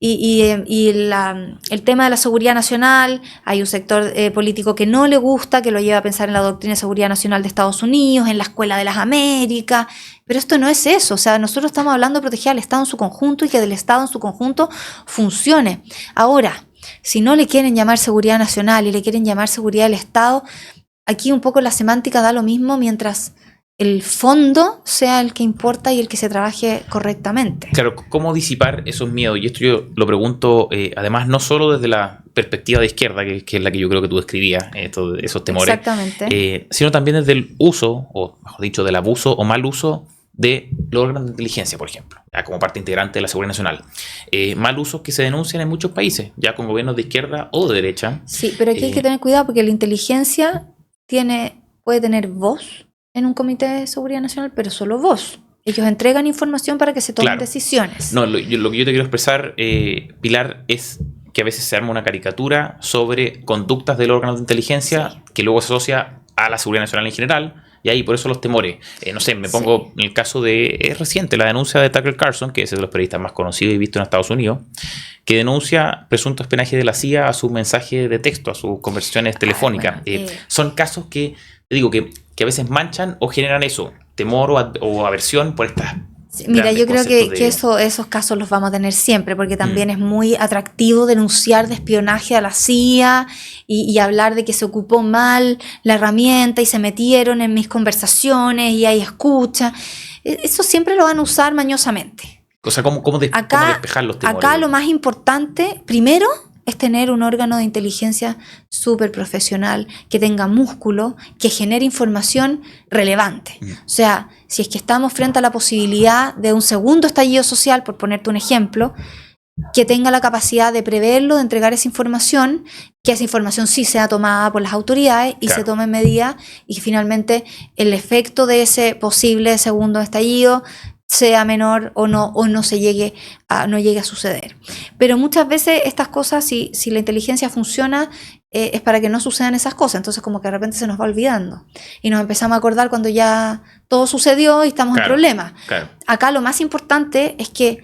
El tema de la seguridad nacional, hay un sector político que no le gusta, que lo lleva a pensar en la doctrina de seguridad nacional de Estados Unidos, en la Escuela de las Américas, pero esto no es eso. O sea, nosotros estamos hablando de proteger al Estado en su conjunto y que del Estado en su conjunto funcione. Ahora, si no le quieren llamar seguridad nacional y le quieren llamar seguridad del Estado, aquí un poco la semántica da lo mismo mientras el fondo sea el que importa y el que se trabaje correctamente.
Claro, ¿cómo disipar esos miedos? Y esto yo lo pregunto, además, no solo desde la perspectiva de izquierda, que es la que yo creo que tú describías, esos temores.
Exactamente.
Sino también desde el uso, o mejor dicho, del abuso o mal uso de los órganos de inteligencia, por ejemplo, ya como parte integrante de la seguridad nacional. Mal usos que se denuncian en muchos países, ya con gobiernos de izquierda o de derecha.
Sí, pero aquí hay que tener cuidado porque la inteligencia puede tener voz en un comité de seguridad nacional, pero solo voz. Ellos entregan información para que se tomen decisiones.
No, lo que yo te quiero expresar, Pilar, es que a veces se arma una caricatura sobre conductas del órgano de inteligencia que luego se asocia a la seguridad nacional en general, y ahí por eso los temores. No sé, me pongo en el caso es reciente, la denuncia de Tucker Carlson, que es de los periodistas más conocidos y vistos en Estados Unidos, que denuncia presunto espionaje de la CIA a sus mensajes de texto, a sus conversaciones telefónicas. Son casos que, te digo, que a veces manchan o generan eso, temor o aversión por estas
Sí, mira, yo creo que
de...
esos casos los vamos a tener siempre, porque también es muy atractivo denunciar de espionaje a la CIA y hablar de que se ocupó mal la herramienta y se metieron en mis conversaciones y hay escucha. Eso siempre lo van a usar mañosamente.
O sea, ¿cómo despejar los temores?
Acá lo más importante, primero, es tener un órgano de inteligencia súper profesional, que tenga músculo, que genere información relevante. O sea, si es que estamos frente a la posibilidad de un segundo estallido social, por ponerte un ejemplo, que tenga la capacidad de preverlo, de entregar esa información, que esa información sí sea tomada por las autoridades y se tomen medidas y que finalmente el efecto de ese posible segundo estallido sea menor o no llegue a suceder. Pero muchas veces estas cosas, si la inteligencia funciona, es para que no sucedan esas cosas. Entonces como que de repente se nos va olvidando y nos empezamos a acordar cuando ya todo sucedió y estamos en problemas. Acá lo más importante es que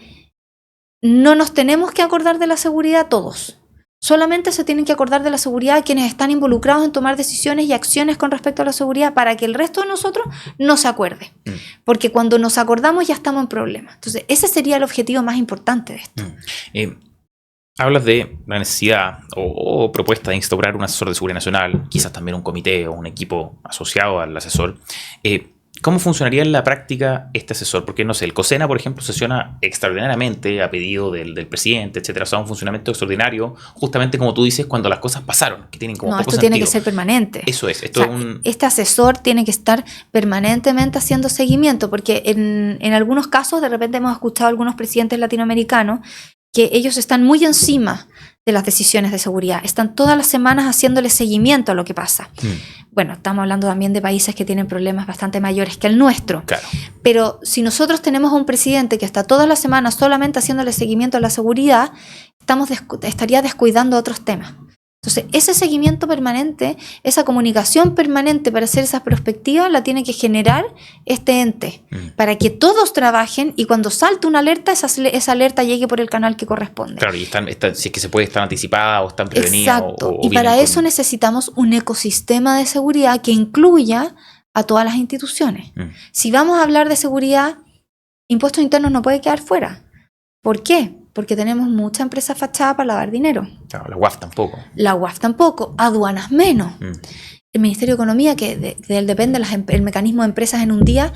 no nos tenemos que acordar de la seguridad todos. Solamente se tienen que acordar de la seguridad quienes están involucrados en tomar decisiones y acciones con respecto a la seguridad para que el resto de nosotros no se acuerde. Porque cuando nos acordamos ya estamos en problemas. Entonces, ese sería el objetivo más importante de esto.
Hablas de la necesidad o propuesta de instaurar un asesor de seguridad nacional, quizás también un comité o un equipo asociado al asesor. ¿Cómo funcionaría en la práctica este asesor? Porque, no sé, el COSENA, por ejemplo, sesiona extraordinariamente a pedido del presidente, etcétera. O sea, un funcionamiento extraordinario, justamente como tú dices, cuando las cosas pasaron, que tienen como poco
esto
sentido.
Tiene que ser permanente.
Eso es.
Este asesor tiene que estar permanentemente haciendo seguimiento, porque en algunos casos, de repente hemos escuchado a algunos presidentes latinoamericanos que ellos están muy encima de las decisiones de seguridad. Están todas las semanas haciéndole seguimiento a lo que pasa. Bueno, estamos hablando también de países que tienen problemas bastante mayores que el nuestro.
Claro.
Pero si nosotros tenemos a un presidente que está todas las semanas solamente haciéndole seguimiento a la seguridad, estaría descuidando otros temas. Entonces, ese seguimiento permanente, esa comunicación permanente para hacer esa perspectiva, la tiene que generar este ente, para que todos trabajen y cuando salte una alerta, esa alerta llegue por el canal que corresponde.
Claro, y si es que se puede estar anticipada o están prevenidas.
Exacto, y para eso necesitamos un ecosistema de seguridad que incluya a todas las instituciones. Si vamos a hablar de seguridad, impuestos internos no puede quedar fuera. ¿Por qué? Porque tenemos mucha empresa fachada para lavar dinero.
Claro, la UAF tampoco.
La UAF tampoco, aduanas menos. El Ministerio de Economía, que de él depende el mecanismo de empresas en un día,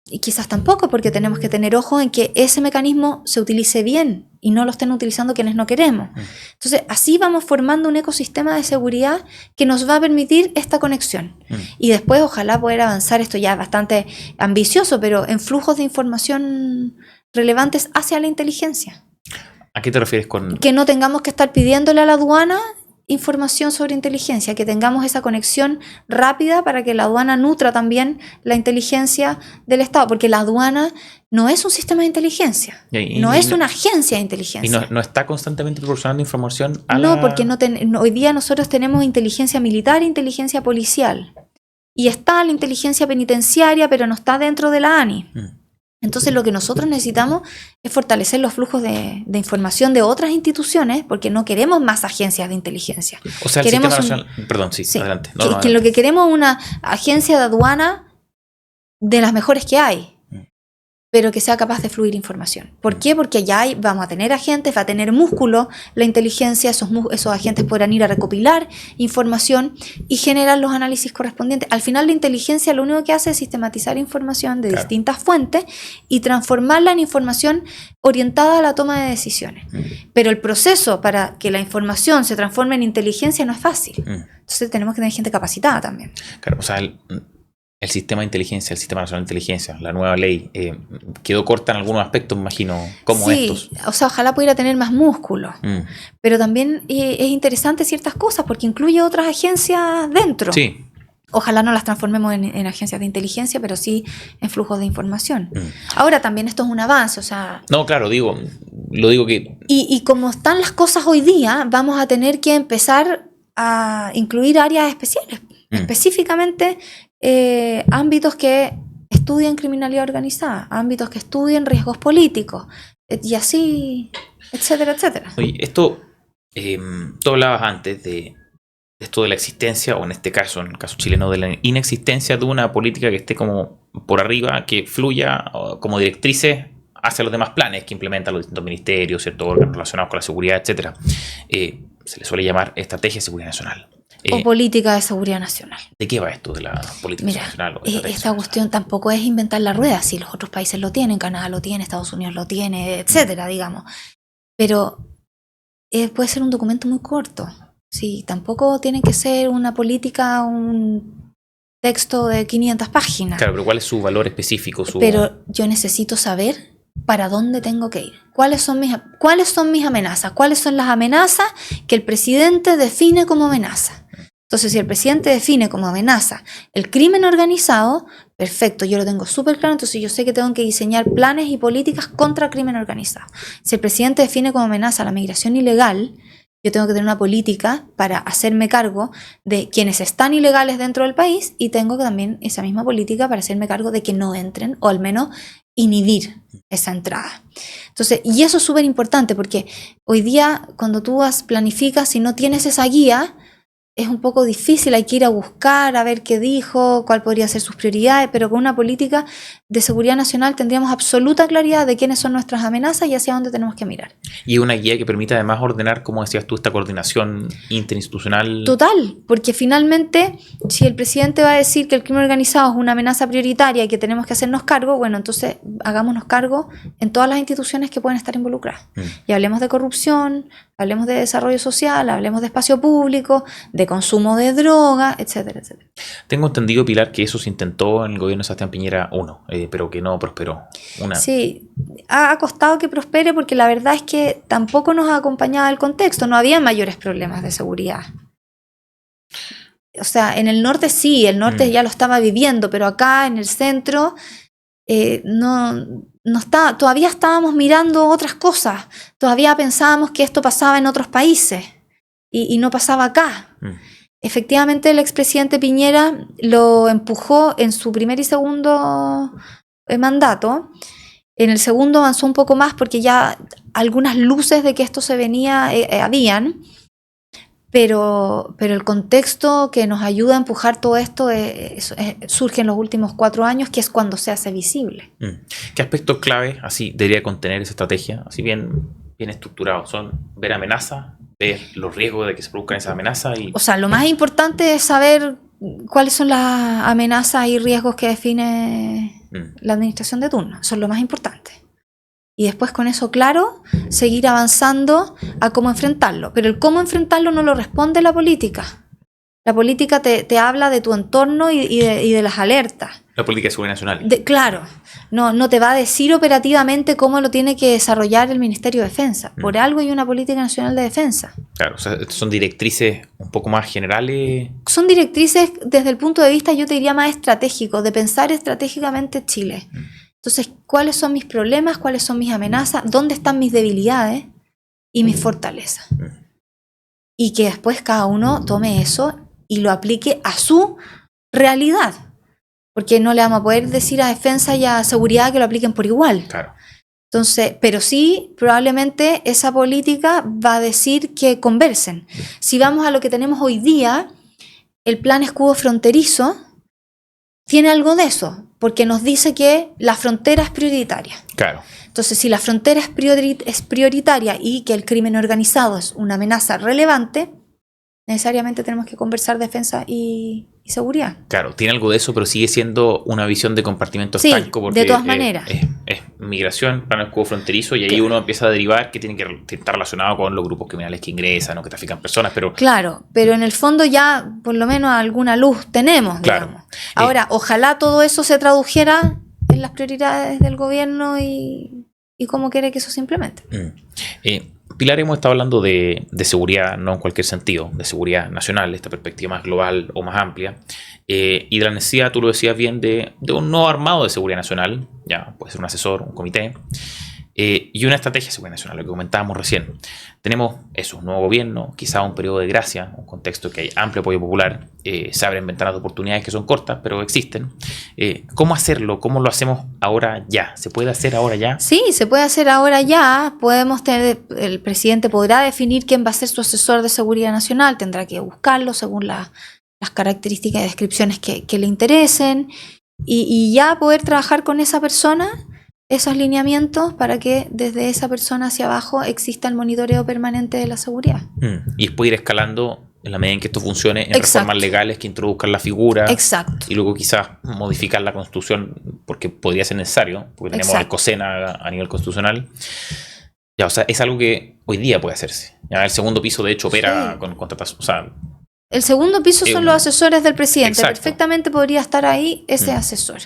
y quizás tampoco, porque tenemos que tener ojo en que ese mecanismo se utilice bien y no lo estén utilizando quienes no queremos. Entonces, así vamos formando un ecosistema de seguridad que nos va a permitir esta conexión. Y después, ojalá poder avanzar, esto ya es bastante ambicioso, pero en flujos de información relevantes hacia la inteligencia.
¿A qué te refieres con...?
Que no tengamos que estar pidiéndole a la aduana información sobre inteligencia, que tengamos esa conexión rápida para que la aduana nutra también la inteligencia del Estado, porque la aduana no es un sistema de inteligencia, no es una agencia de inteligencia.
¿Y no está constantemente proporcionando información a
No, porque hoy día nosotros tenemos inteligencia militar e inteligencia policial, y está la inteligencia penitenciaria, pero no está dentro de la ANI. Entonces lo que nosotros necesitamos es fortalecer los flujos de información de otras instituciones, porque no queremos más agencias de inteligencia.
O sea, el Sistema Nacional... Perdón, sí, adelante.
Que lo que queremos es una agencia de aduana de las mejores que hay, pero que sea capaz de fluir información. ¿Por qué? Porque ya vamos a tener agentes, va a tener músculo la inteligencia, esos agentes podrán ir a recopilar información y generar los análisis correspondientes. Al final la inteligencia lo único que hace es sistematizar información de distintas fuentes y transformarla en información orientada a la toma de decisiones. Pero el proceso para que la información se transforme en inteligencia no es fácil. Entonces tenemos que tener gente capacitada también.
Claro, o sea, el sistema de inteligencia, el Sistema Nacional de Inteligencia, la nueva ley, quedó corta en algunos aspectos, me imagino, como estos.
O sea, ojalá pudiera tener más músculo. Pero también es interesante ciertas cosas porque incluye otras agencias dentro.
Sí.
Ojalá no las transformemos en agencias de inteligencia, pero sí en flujos de información. Ahora también esto es un avance, o sea...
No, claro, lo digo que...
Y como están las cosas hoy día, vamos a tener que empezar a incluir áreas especiales, específicamente ámbitos que estudien criminalidad organizada, ámbitos que estudien riesgos políticos, y así, etcétera, etcétera.
Oye, esto, tú hablabas antes de esto de la existencia, o en este caso, en el caso chileno, de la inexistencia de una política que esté como por arriba, que fluya como directrices hacia los demás planes que implementan los distintos ministerios, ciertos órganos relacionados con la seguridad, etcétera. Se le suele llamar estrategia de seguridad nacional.
O política de seguridad nacional.
¿De qué va esto de la política nacional?
Esta cuestión tampoco es inventar la rueda, si los otros países lo tienen, Canadá lo tiene, Estados Unidos lo tiene, etcétera, digamos. Pero puede ser un documento muy corto. Sí, tampoco tiene que ser una política, un texto de 500 páginas.
Claro, pero ¿cuál es su valor específico?
Pero yo necesito saber para dónde tengo que ir. ¿Cuáles son mis amenazas? ¿Cuáles son las amenazas que el presidente define como amenaza? Entonces, si el presidente define como amenaza el crimen organizado, perfecto, yo lo tengo súper claro, entonces yo sé que tengo que diseñar planes y políticas contra el crimen organizado. Si el presidente define como amenaza la migración ilegal, yo tengo que tener una política para hacerme cargo de quienes están ilegales dentro del país y tengo también esa misma política para hacerme cargo de que no entren o al menos inhibir esa entrada. Entonces, y eso es súper importante porque hoy día cuando tú planificas y no tienes esa guía, es un poco difícil, hay que ir a buscar, a ver qué dijo, cuál podría ser sus prioridades, pero con una política de seguridad nacional tendríamos absoluta claridad de quiénes son nuestras amenazas y hacia dónde tenemos que mirar.
Y una guía que permita además ordenar, como decías tú, esta coordinación interinstitucional.
Total, porque finalmente, si el presidente va a decir que el crimen organizado es una amenaza prioritaria y que tenemos que hacernos cargo, bueno, entonces hagámonos cargo en todas las instituciones que pueden estar involucradas. Y hablemos de corrupción, hablemos de desarrollo social, hablemos de espacio público, de consumo de droga, etcétera, etcétera.
Tengo entendido, Pilar, que eso se intentó en el gobierno de Sebastián Piñera 1, pero que no prosperó.
Sí, ha costado que prospere porque la verdad es que tampoco nos ha acompañado el contexto, no había mayores problemas de seguridad. O sea, en el norte sí, el norte ya lo estaba viviendo, pero acá en el centro todavía estábamos mirando otras cosas, todavía pensábamos que esto pasaba en otros países y no pasaba acá. Efectivamente, el expresidente Piñera lo empujó en su primer y segundo mandato. En el segundo avanzó un poco más porque ya algunas luces de que esto se venía habían, pero el contexto que nos ayuda a empujar todo esto surge en los últimos 4 años, que es cuando se hace visible.
¿Qué aspectos clave así debería contener esa estrategia? Así bien estructurado. Son ver amenazas, ver los riesgos de que se produzcan esas amenazas. O
sea, lo más importante es saber cuáles son las amenazas y riesgos que define la administración de turno. Eso es lo más importante. Y después con eso claro, seguir avanzando a cómo enfrentarlo. Pero el cómo enfrentarlo no lo responde la política. La política te habla de tu entorno y de las alertas.
La política de seguridad nacional.
Claro, no te va a decir operativamente cómo lo tiene que desarrollar el Ministerio de Defensa. Por algo hay una política nacional de defensa.
Claro, o sea, son directrices un poco más generales.
Son directrices desde el punto de vista, yo te diría, más estratégico, de pensar estratégicamente Chile. Entonces, ¿cuáles son mis problemas? ¿Cuáles son mis amenazas? ¿Dónde están mis debilidades y mis fortalezas? Y que después cada uno tome eso y lo aplique a su realidad. Porque no le vamos a poder decir a defensa y a seguridad que lo apliquen por igual.
Claro.
Entonces, pero sí, probablemente esa política va a decir que conversen. Si vamos a lo que tenemos hoy día, el plan escudo fronterizo tiene algo de eso, porque nos dice que la frontera es prioritaria.
Claro.
Entonces, si la frontera es prioritaria y que el crimen organizado es una amenaza relevante, necesariamente tenemos que conversar defensa y seguridad.
Claro, tiene algo de eso, pero sigue siendo una visión de compartimento
sí,
estanco. Porque
de todas maneras.
Es migración, plan escudo fronterizo, y ahí uno empieza a derivar que tiene que estar relacionado con los grupos criminales que ingresan o que trafican personas.
Claro, pero en el fondo ya por lo menos alguna luz tenemos,
claro.
Digamos. Ahora, ojalá todo eso se tradujera en las prioridades del gobierno y cómo quiere que eso se implemente.
Pilar, hemos estado hablando de seguridad, no en cualquier sentido, de seguridad nacional, esta perspectiva más global o más amplia, y de la necesidad, tú lo decías bien, de un nuevo armado de seguridad nacional, ya puede ser un asesor, un comité, y una estrategia de seguridad nacional, lo que comentábamos recién. Tenemos eso, un nuevo gobierno, quizá un periodo de gracia, un contexto que hay amplio apoyo popular, se abren ventanas de oportunidades que son cortas, pero existen, ¿Cómo hacerlo? ¿Cómo lo hacemos ahora ya? ¿Se puede hacer ahora ya?
Sí, se puede hacer ahora ya. Podemos tener, el presidente podrá definir quién va a ser su asesor de seguridad nacional, tendrá que buscarlo según las características y descripciones que le interesen, y ya poder trabajar con esa persona esos lineamientos para que desde esa persona hacia abajo exista el monitoreo permanente de la seguridad.
Y después ir escalando en la medida en que esto funcione en
Exacto.
reformas legales que introduzcan la figura.
Exacto.
Y luego quizás modificar la Constitución porque podría ser necesario, porque tenemos
Exacto.
al COSENA a nivel constitucional. Ya, o sea, es algo que hoy día puede hacerse. Ya, el segundo piso, de hecho, opera
Sí.
con contratación. O sea,
El segundo piso son los asesores del presidente.
Exacto.
Perfectamente podría estar ahí ese asesor.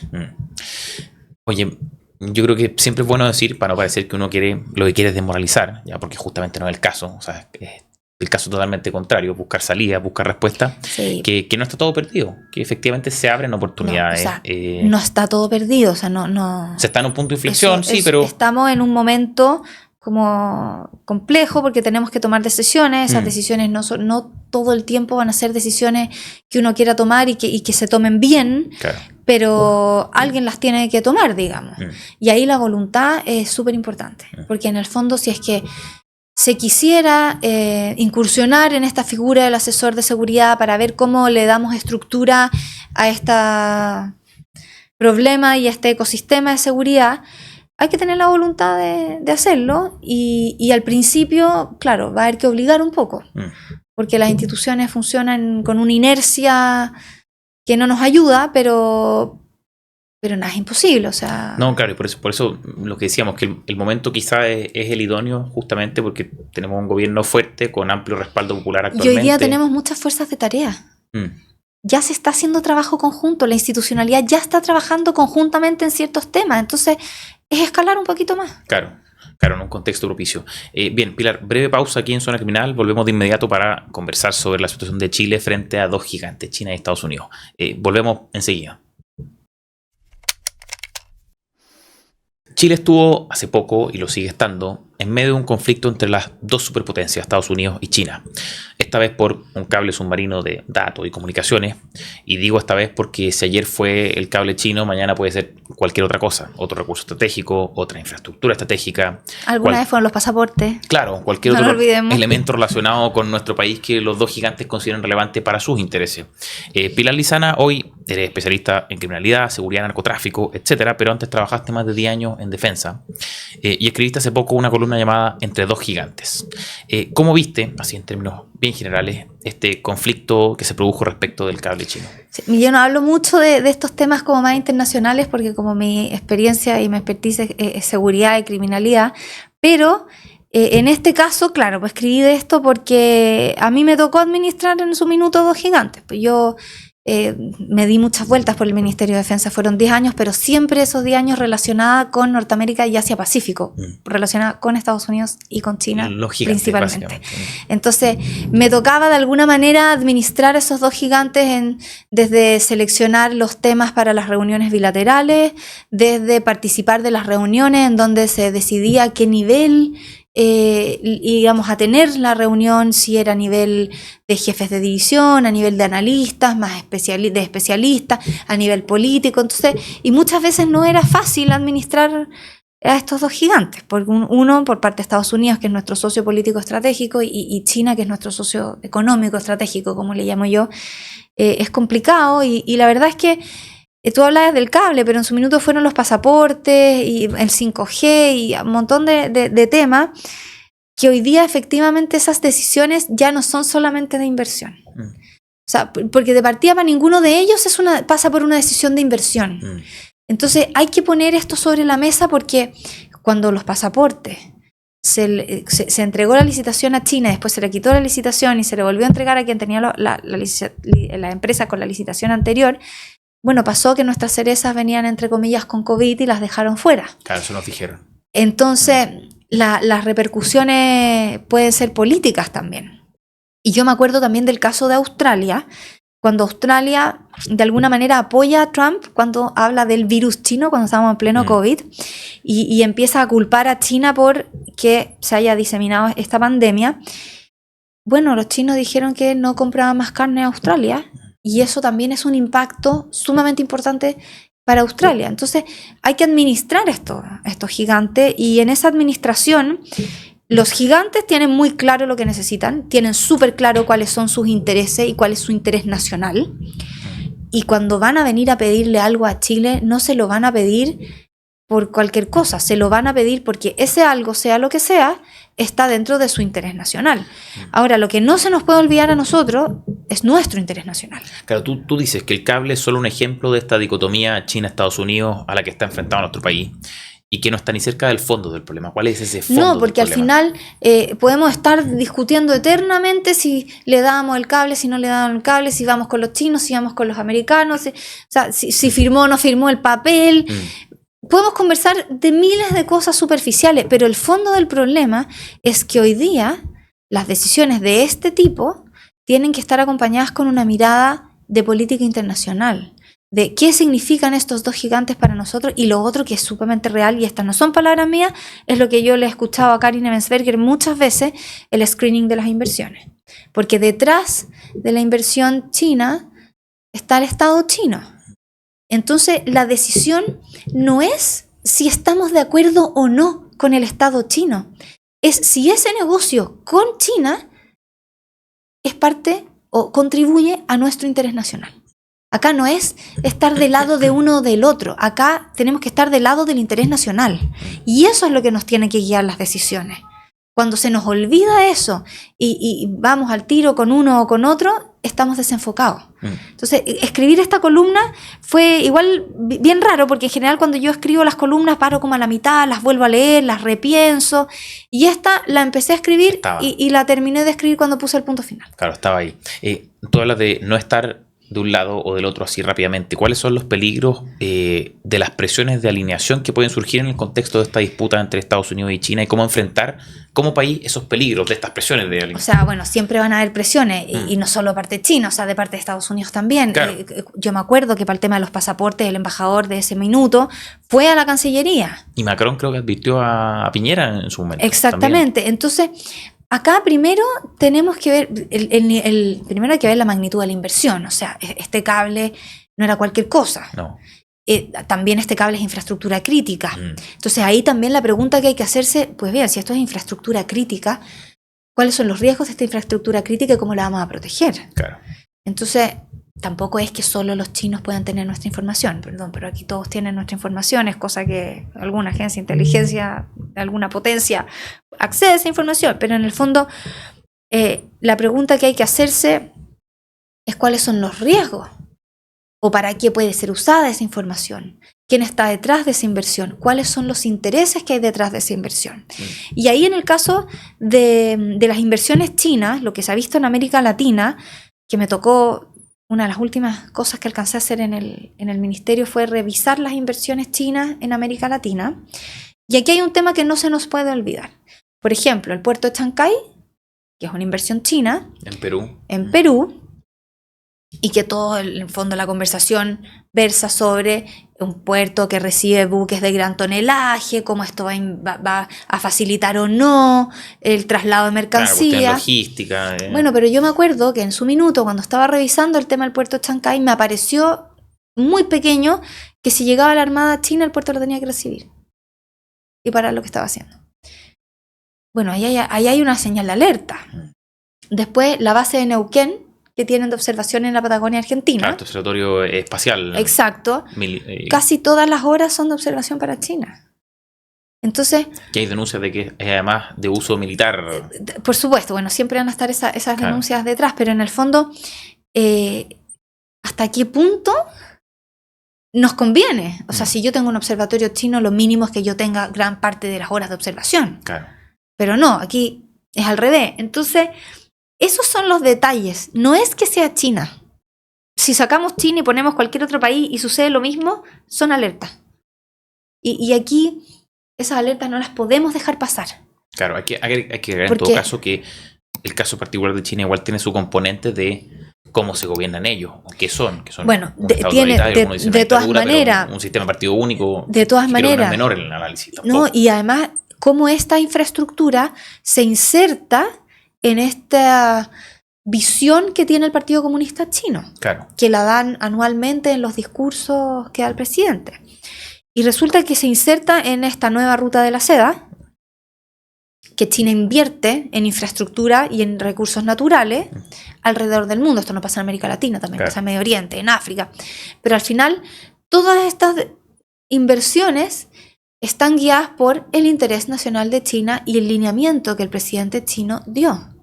Oye, yo creo que siempre es bueno decir, para no parecer que uno quiere lo que quiere es desmoralizar, ya, porque justamente no es el caso. O sea, es el caso totalmente contrario, buscar salida, buscar respuesta,
Sí.
que no está todo perdido, que efectivamente se abren oportunidades.
No, o sea, no está todo perdido, o sea, no.
Se está en un punto de inflexión, sí, pero
estamos en un momento como complejo porque tenemos que tomar decisiones. Esas decisiones no todo el tiempo van a ser decisiones que uno quiera tomar y que se tomen bien,
claro,
pero alguien las tiene que tomar, digamos. Y ahí la voluntad es súper importante, porque en el fondo, si es que se quisiera incursionar en esta figura del asesor de seguridad para ver cómo le damos estructura a este problema y a este ecosistema de seguridad, hay que tener la voluntad de hacerlo, y al principio, claro, va a haber que obligar un poco, porque las instituciones funcionan con una inercia que no nos ayuda, pero nada es imposible, o sea.
No, claro, y por eso lo que decíamos, que el momento quizá es el idóneo, justamente porque tenemos un gobierno fuerte con amplio respaldo popular actualmente.
Y hoy día tenemos muchas fuerzas de tarea. Ya se está haciendo trabajo conjunto, la institucionalidad ya está trabajando conjuntamente en ciertos temas, entonces es escalar un poquito más.
Claro, en un contexto propicio. Bien, Pilar, breve pausa aquí en Zona Criminal. Volvemos de inmediato para conversar sobre la situación de Chile frente a dos gigantes, China y Estados Unidos. Volvemos enseguida. Chile estuvo hace poco, y lo sigue estando, en medio de un conflicto entre las dos superpotencias, Estados Unidos y China. Esta vez por un cable submarino de datos y comunicaciones. Y digo esta vez porque si ayer fue el cable chino, mañana puede ser cualquier otra cosa. Otro recurso estratégico, otra infraestructura estratégica.
Alguna vez fueron los pasaportes.
Claro, cualquier otro elemento relacionado con nuestro país que los dos gigantes consideran relevante para sus intereses. Pilar Lizana, hoy eres especialista en criminalidad, seguridad, narcotráfico, etcétera, pero antes trabajaste más de 10 años en defensa y escribiste hace poco una columna llamada Entre dos gigantes. ¿Cómo viste, así en términos bien generales, este conflicto que se produjo respecto del cable chino?
Sí, yo no hablo mucho de estos temas como más internacionales porque como mi experiencia y mi expertise es seguridad y criminalidad, pero en este caso, claro, pues escribí de esto porque a mí me tocó administrar en su minuto dos gigantes. Pues yo me di muchas vueltas por el Ministerio de Defensa, fueron 10 años, pero siempre esos 10 años relacionada con Norteamérica y Asia-Pacífico, relacionada con Estados Unidos y con China principalmente. Entonces, me tocaba de alguna manera administrar esos dos gigantes desde seleccionar los temas para las reuniones bilaterales, desde participar de las reuniones en donde se decidía a qué nivel íbamos a tener la reunión, si era a nivel de jefes de división, a nivel de analistas, más de especialistas, a nivel político. Entonces, y muchas veces no era fácil administrar a estos dos gigantes, porque uno por parte de Estados Unidos, que es nuestro socio político estratégico, y China, que es nuestro socio económico estratégico, como le llamo yo, es complicado, y la verdad es que tú hablabas del cable, pero en su minuto fueron los pasaportes y el 5G y un montón de temas que hoy día efectivamente esas decisiones ya no son solamente de inversión. O sea, porque de partida para ninguno de ellos pasa por una decisión de inversión. Entonces hay que poner esto sobre la mesa porque cuando los pasaportes se entregó la licitación a China, después se le quitó la licitación y se le volvió a entregar a quien tenía la empresa con la licitación anterior. Bueno, pasó que nuestras cerezas venían, entre comillas, con COVID y las dejaron fuera.
Claro, eso nos dijeron.
Entonces, las repercusiones pueden ser políticas también. Y yo me acuerdo también del caso de Australia, cuando Australia de alguna manera apoya a Trump cuando habla del virus chino, cuando estábamos en pleno COVID, y empieza a culpar a China por que se haya diseminado esta pandemia. Bueno, los chinos dijeron que no compraban más carne a Australia, y eso también es un impacto sumamente importante para Australia. Entonces hay que administrar estos gigantes, y en esa administración los gigantes tienen muy claro lo que necesitan, tienen súper claro cuáles son sus intereses y cuál es su interés nacional. Y cuando van a venir a pedirle algo a Chile, no se lo van a pedir por cualquier cosa, se lo van a pedir porque ese algo, sea lo que sea, está dentro de su interés nacional. Ahora, lo que no se nos puede olvidar a nosotros es nuestro interés nacional.
Claro, tú dices que el cable es solo un ejemplo de esta dicotomía China-Estados Unidos a la que está enfrentado nuestro país, y que no está ni cerca del fondo del problema. ¿Cuál es ese fondo?
No, porque
del
al
problema?
final podemos estar discutiendo eternamente si le damos el cable, si no le damos el cable, si vamos con los chinos, si vamos con los americanos, si firmó o no firmó el papel. Podemos conversar de miles de cosas superficiales, pero el fondo del problema es que hoy día las decisiones de este tipo tienen que estar acompañadas con una mirada de política internacional, de qué significan estos dos gigantes para nosotros, y lo otro que es sumamente real, y estas no son palabras mías, es lo que yo le he escuchado a Karin Ebensberger muchas veces, el screening de las inversiones. Porque detrás de la inversión china está el Estado chino. Entonces la decisión no es si estamos de acuerdo o no con el Estado chino, es si ese negocio con China es parte o contribuye a nuestro interés nacional. Acá no es estar del lado de uno o del otro. Acá tenemos que estar del lado del interés nacional. Y eso es lo que nos tiene que guiar las decisiones. Cuando se nos olvida eso y vamos al tiro con uno o con otro, estamos desenfocados. Entonces, escribir esta columna fue igual bien raro, porque en general cuando yo escribo las columnas paro como a la mitad, las vuelvo a leer, las repienso. Y esta la empecé a escribir y la terminé de escribir cuando puse el punto final.
Claro, estaba ahí. Tú hablas de no estar de un lado o del otro así rápidamente. ¿Cuáles son los peligros de las presiones de alineación que pueden surgir en el contexto de esta disputa entre Estados Unidos y China, y cómo enfrentar como país esos peligros de estas presiones de alineación?
O sea, bueno, siempre van a haber presiones, y no solo de parte de China, o sea, de parte de Estados Unidos también.
Claro.
Yo me acuerdo que para el tema de los pasaportes, el embajador de ese minuto fue a la Cancillería.
Y Macron creo que advirtió a Piñera en su momento.
Exactamente.
También.
Entonces, acá primero tenemos que ver, primero hay que ver la magnitud de la inversión. O sea, este cable no era cualquier cosa.
No.
También este cable es infraestructura crítica. Entonces ahí también la pregunta que hay que hacerse, pues bien, si esto es infraestructura crítica, ¿cuáles son los riesgos de esta infraestructura crítica y cómo la vamos a proteger?
Claro.
Entonces, tampoco es que solo los chinos puedan tener nuestra información, perdón, pero aquí todos tienen nuestra información, es cosa que alguna agencia de inteligencia, alguna potencia, accede a esa información, pero en el fondo la pregunta que hay que hacerse es cuáles son los riesgos, o para qué puede ser usada esa información, quién está detrás de esa inversión, cuáles son los intereses que hay detrás de esa inversión. Y ahí en el caso de las inversiones chinas, lo que se ha visto en América Latina, que me tocó, una de las últimas cosas que alcancé a hacer en el ministerio fue revisar las inversiones chinas en América Latina. Y aquí hay un tema que no se nos puede olvidar. Por ejemplo, el puerto de Chancay, que es una inversión china. En Perú. Y que todo el fondo de la conversación versa sobre un puerto que recibe buques de gran tonelaje, cómo esto va a facilitar o no el traslado de mercancías.
Claro, logística.
Bueno, pero yo me acuerdo que en su minuto, cuando estaba revisando el tema del puerto de Chancay, me apareció muy pequeño que si llegaba la Armada China, el puerto lo tenía que recibir y parar lo que estaba haciendo. Bueno, ahí hay una señal de alerta. Después, la base de Neuquén, que tienen de observación en la Patagonia Argentina.
Claro, observatorio espacial.
Exacto. Casi todas las horas son de observación para China. Entonces...
Que hay denuncias de que es además de uso militar.
Por supuesto, bueno, siempre van a estar esas denuncias detrás, pero en el fondo, ¿hasta qué punto nos conviene? O sea, si yo tengo un observatorio chino, lo mínimo es que yo tenga gran parte de las horas de observación.
Claro.
Pero no, aquí es al revés. Entonces... esos son los detalles, no es que sea China. Si sacamos China y ponemos cualquier otro país y sucede lo mismo, son alertas. Y aquí esas alertas no las podemos dejar pasar.
Claro, hay que agregar en todo caso que el caso particular de China igual tiene su componente de cómo se gobiernan ellos, o qué son.
Bueno, de todas maneras,
un sistema partido único.
De todas maneras.
Menor en el análisis.
No, y además, cómo esta infraestructura se inserta en esta visión que tiene el Partido Comunista Chino,
Claro.
que la dan anualmente en los discursos que da el presidente. Y resulta que se inserta en esta nueva ruta de la seda, que China invierte en infraestructura y en recursos naturales alrededor del mundo. Esto no pasa en América Latina, también
Claro.
pasa en Medio Oriente, en África. Pero al final, todas estas inversiones están guiadas por el interés nacional de China y el lineamiento que el presidente chino dio.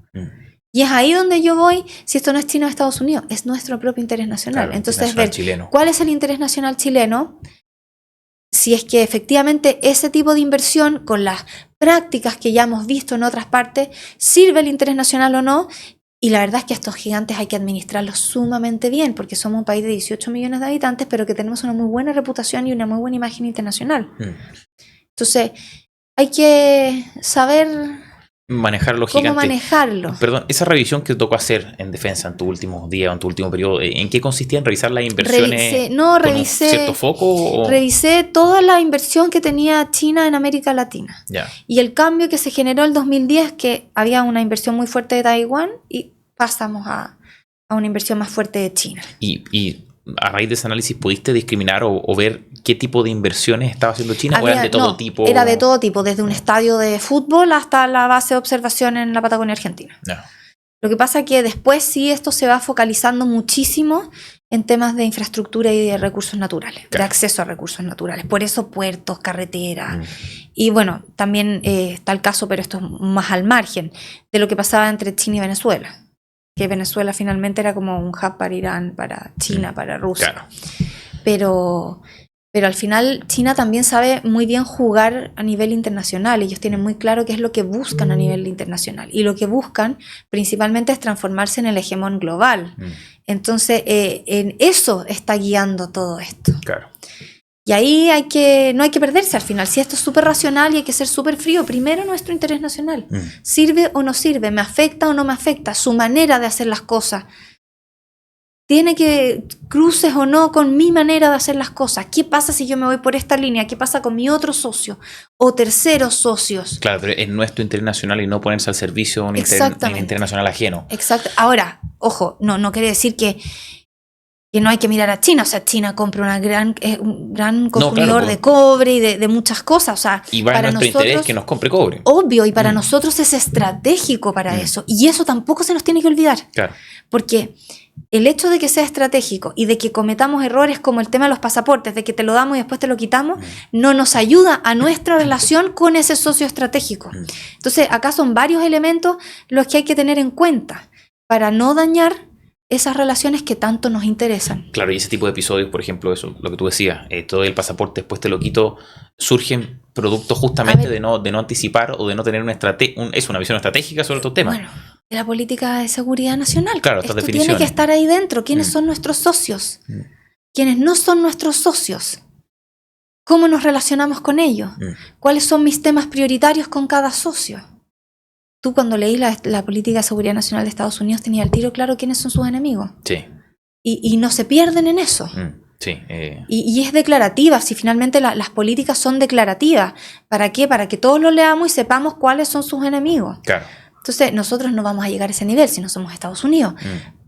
Y es ahí donde yo voy, si esto no es China o Estados Unidos, es nuestro propio interés nacional.
Claro,
Entonces,
nacional
ver
chileno.
cuál es el interés nacional chileno, si es que efectivamente ese tipo de inversión, con las prácticas que ya hemos visto en otras partes, sirve el interés nacional o no. Y la verdad es que a estos gigantes hay que administrarlos sumamente bien, porque somos un país de 18 millones de habitantes, pero que tenemos una muy buena reputación y una muy buena imagen internacional. Entonces, hay que saber
Manejar los
cómo
gigantes.
manejarlo.
Perdón, esa revisión que tocó hacer en defensa en tu último día o en tu último periodo, ¿en qué consistía? ¿En revisar las inversiones con un cierto foco? O...
Revisé toda la inversión que tenía China en América Latina.
Ya.
Y el cambio que se generó en el 2010, que había una inversión muy fuerte de Taiwán y pasamos a una inversión más fuerte de China.
Y a raíz de ese análisis, ¿pudiste discriminar o ver qué tipo de inversiones estaba haciendo China? ¿O eran de todo tipo?
Era de todo tipo, desde un estadio de fútbol hasta la base de observación en la Patagonia Argentina.
No.
Lo que pasa es que después sí esto se va focalizando muchísimo en temas de infraestructura y de recursos naturales,
Claro.
de acceso a recursos naturales. Por eso puertos, carreteras. Y bueno, también está el caso, pero esto es más al margen, de lo que pasaba entre China y Venezuela. Que Venezuela finalmente era como un hub para Irán, para China, para Rusia.
Claro.
Pero al final China también sabe muy bien jugar a nivel internacional. Ellos tienen muy claro qué es lo que buscan a nivel internacional. Y lo que buscan principalmente es transformarse en el hegemón global. Entonces, en eso está guiando todo esto.
Claro.
Y ahí no hay que perderse al final. Si esto es súper racional y hay que ser súper frío, primero nuestro interés nacional. ¿Sirve o no sirve? ¿Me afecta o no me afecta? Su manera de hacer las cosas. ¿Tiene que cruces o no con mi manera de hacer las cosas? ¿Qué pasa si yo me voy por esta línea? ¿Qué pasa con mi otro socio o terceros socios?
Claro, pero es nuestro interés nacional y no ponerse al servicio de un interés nacional ajeno.
Exacto. Ahora, ojo, no quiere decir que no hay que mirar a China. O sea, China compra un gran consumidor de cobre y de muchas cosas. O sea,
y va
para
en nuestro
nosotros,
interés que nos compre cobre.
Obvio, y para nosotros es estratégico para eso. Y eso tampoco se nos tiene que olvidar.
Claro.
Porque el hecho de que sea estratégico y de que cometamos errores como el tema de los pasaportes, de que te lo damos y después te lo quitamos, no nos ayuda a nuestra relación con ese socio estratégico. Entonces, acá son varios elementos los que hay que tener en cuenta para no dañar esas relaciones que tanto nos interesan.
Claro, y ese tipo de episodios, por ejemplo, eso, lo que tú decías, todo el pasaporte, después te lo quito, surgen productos justamente de no anticipar o de no tener una visión estratégica sobre estos temas.
Bueno, de la política de seguridad nacional.
Claro, estas
esto
definiciones.
Tiene que estar ahí dentro. ¿Quiénes son nuestros socios? ¿Quiénes no son nuestros socios? ¿Cómo nos relacionamos con ellos? ¿Cuáles son mis temas prioritarios con cada socio? Tú cuando leí la política de seguridad nacional de Estados Unidos tenías al tiro claro quiénes son sus enemigos.
Sí.
Y no se pierden en eso.
Sí.
Y es declarativa, si finalmente las políticas son declarativas. ¿Para qué? Para que todos lo leamos y sepamos cuáles son sus enemigos.
Claro.
Entonces nosotros no vamos a llegar a ese nivel si no somos Estados Unidos.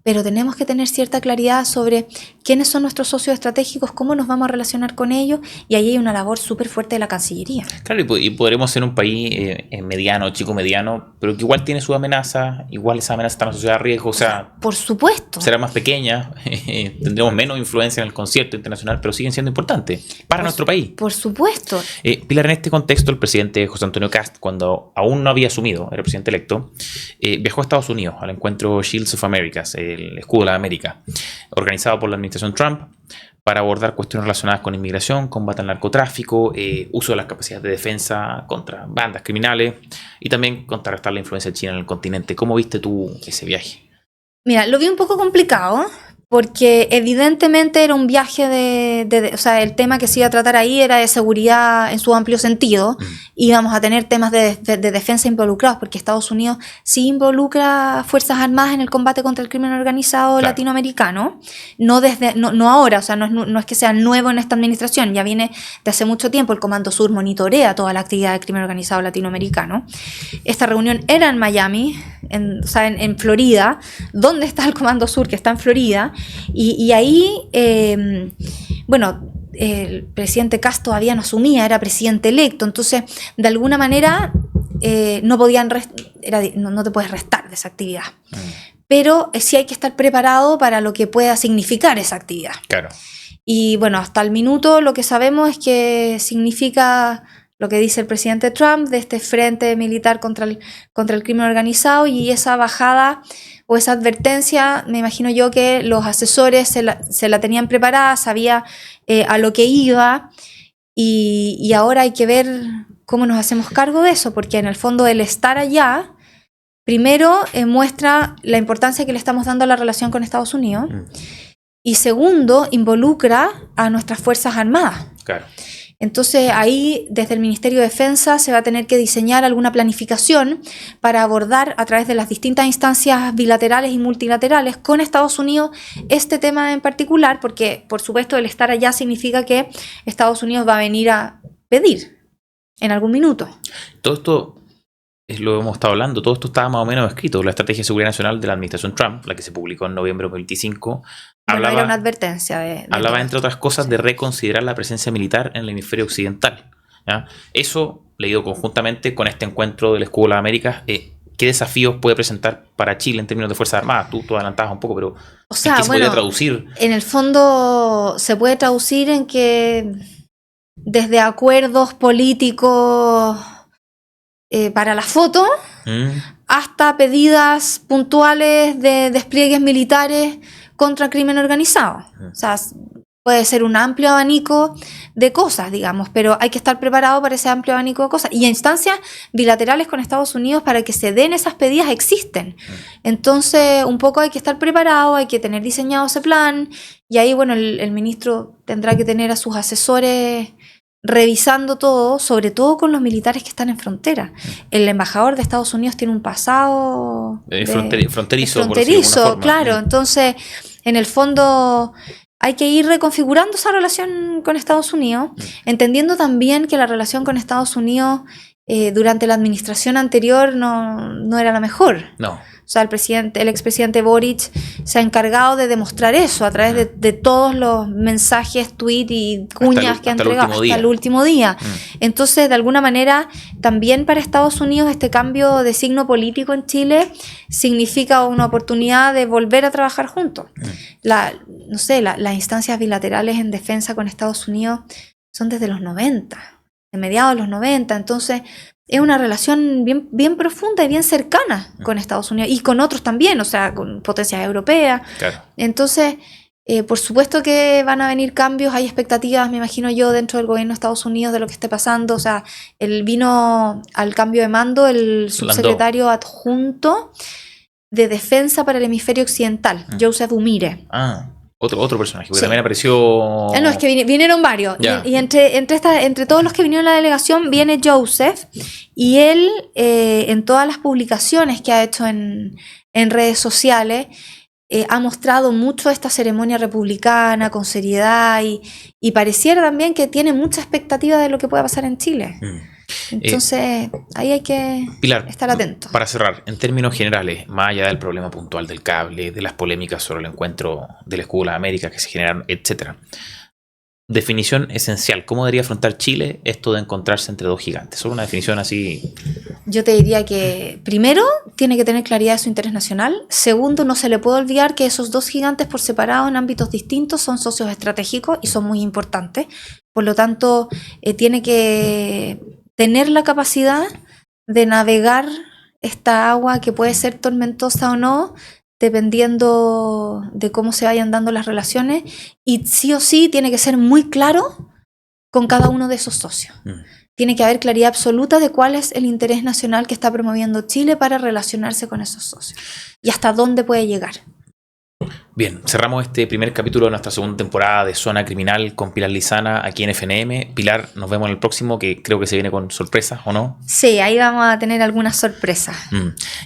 Pero tenemos que tener cierta claridad sobre quiénes son nuestros socios estratégicos, cómo nos vamos a relacionar con ellos, y ahí hay una labor súper fuerte de la Cancillería.
Claro, y podremos ser un país mediano, chico mediano, pero que igual tiene su amenaza, igual esa amenaza está asociada a riesgo, o sea,
por supuesto.
Será más pequeña, tendremos menos influencia en el concierto internacional, pero siguen siendo importantes para nuestro país.
Por supuesto.
Pilar, en este contexto, el presidente José Antonio Kast, cuando aún no había asumido, era presidente electo, viajó a Estados Unidos al encuentro Shields of Americas, el escudo de la América, organizado por la administración Trump, para abordar cuestiones relacionadas con inmigración, combate al narcotráfico, uso de las capacidades de defensa contra bandas criminales y también contrarrestar la influencia china en el continente. ¿Cómo viste tú ese viaje?
Mira, lo vi un poco complicado porque evidentemente era un viaje o sea, el tema que se iba a tratar ahí era de seguridad en su amplio sentido. Íbamos a tener temas de defensa involucrados, porque Estados Unidos sí involucra Fuerzas Armadas en el combate contra el crimen organizado latinoamericano. No ahora, o sea, no es que sea nuevo en esta administración, ya viene de hace mucho tiempo. El Comando Sur monitorea toda la actividad del crimen organizado latinoamericano. Esta reunión era en Miami, en Florida. ¿Dónde está el Comando Sur? Que está en Florida. Y ahí, bueno, el presidente Kast todavía no asumía, era presidente electo, entonces de alguna manera no te puedes restar de esa actividad. Pero sí hay que estar preparado para lo que pueda significar esa actividad.
Claro.
Y bueno, hasta el minuto lo que sabemos es que significa lo que dice el presidente Trump de este frente militar contra el crimen organizado, y esa bajada o esa advertencia, me imagino yo que los asesores se la tenían preparada, sabía a lo que iba, y ahora hay que ver cómo nos hacemos cargo de eso, porque en el fondo el estar allá, primero muestra la importancia que le estamos dando a la relación con Estados Unidos, y segundo, involucra a nuestras Fuerzas Armadas.
Claro.
Entonces ahí desde el Ministerio de Defensa se va a tener que diseñar alguna planificación para abordar a través de las distintas instancias bilaterales y multilaterales con Estados Unidos este tema en particular, porque por supuesto el estar allá significa que Estados Unidos va a venir a pedir en algún minuto.
Todo esto es lo que hemos estado hablando, todo esto estaba más o menos escrito. La Estrategia de Seguridad Nacional de la administración Trump, la que se publicó en noviembre de 2025,
era una advertencia
hablaba, entre otras cosas, de reconsiderar la presencia militar en el hemisferio occidental, ¿ya? Eso, leído conjuntamente con este encuentro del Escudo de las Américas, ¿qué desafíos puede presentar para Chile en términos de Fuerzas Armadas? Tú adelantabas un poco, pero
o sea,
¿qué se podría traducir?
En el fondo se puede traducir en que desde acuerdos políticos para la foto hasta pedidas puntuales de despliegues militares contra el crimen organizado. O sea, puede ser un amplio abanico de cosas, digamos, pero hay que estar preparado para ese amplio abanico de cosas. Y instancias bilaterales con Estados Unidos para que se den esas pedidas existen. Entonces, un poco hay que estar preparado, hay que tener diseñado ese plan, y ahí, bueno, el ministro tendrá que tener a sus asesores revisando todo, sobre todo con los militares que están en frontera. El embajador de Estados Unidos tiene un pasado
fronterizo,
claro. Entonces, en el fondo hay que ir reconfigurando esa relación con Estados Unidos, entendiendo también que la relación con Estados Unidos durante la administración anterior no era la mejor.
No.
O sea, el expresidente Boric se ha encargado de demostrar eso a través de todos los mensajes, tweets y cuñas que ha entregado hasta el último día. Entonces, de alguna manera, también para Estados Unidos este cambio de signo político en Chile significa una oportunidad de volver a trabajar juntos. Las instancias bilaterales en defensa con Estados Unidos son desde los 90, de mediados de los 90, entonces es una relación bien profunda y bien cercana con Estados Unidos y con otros también, o sea, con potencias europeas. Claro. Entonces, por supuesto que van a venir cambios, hay expectativas, me imagino yo, dentro del gobierno de Estados Unidos de lo que esté pasando. O sea, vino al cambio de mando el subsecretario adjunto de Defensa para el Hemisferio Occidental, Joseph Umire.
Otro personaje, que también apareció...
No, es que vinieron varios. Y entre todos los que vinieron a la delegación viene Joseph, y él, en todas las publicaciones que ha hecho en redes sociales, ha mostrado mucho esta ceremonia republicana con seriedad, y pareciera también que tiene mucha expectativa de lo que pueda pasar en Chile. Entonces, ahí hay que estar atentos.
Para cerrar, en términos generales, más allá del problema puntual del cable, de las polémicas sobre el encuentro del Escudo de las Américas que se generaron, etc. Definición esencial. ¿Cómo debería afrontar Chile esto de encontrarse entre dos gigantes? Solo una definición así.
Yo te diría que, primero, tiene que tener claridad de su interés nacional. Segundo, no se le puede olvidar que esos dos gigantes por separado en ámbitos distintos son socios estratégicos y son muy importantes. Por lo tanto, tiene que tener la capacidad de navegar esta agua que puede ser tormentosa o no, dependiendo de cómo se vayan dando las relaciones, y sí o sí tiene que ser muy claro con cada uno de esos socios. Tiene que haber claridad absoluta de cuál es el interés nacional que está promoviendo Chile para relacionarse con esos socios y hasta dónde puede llegar.
Bien, cerramos este primer capítulo de nuestra segunda temporada de Zona Criminal con Pilar Lizana aquí en FNM. Pilar, nos vemos en el próximo, que creo que se viene con sorpresas, ¿o no?
Sí, ahí vamos a tener algunas sorpresas.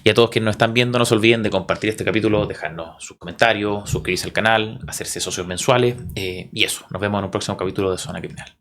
Y a todos quienes nos están viendo, no se olviden de compartir este capítulo, dejarnos sus comentarios, suscribirse al canal, hacerse socios mensuales. Y eso, nos vemos en un próximo capítulo de Zona Criminal.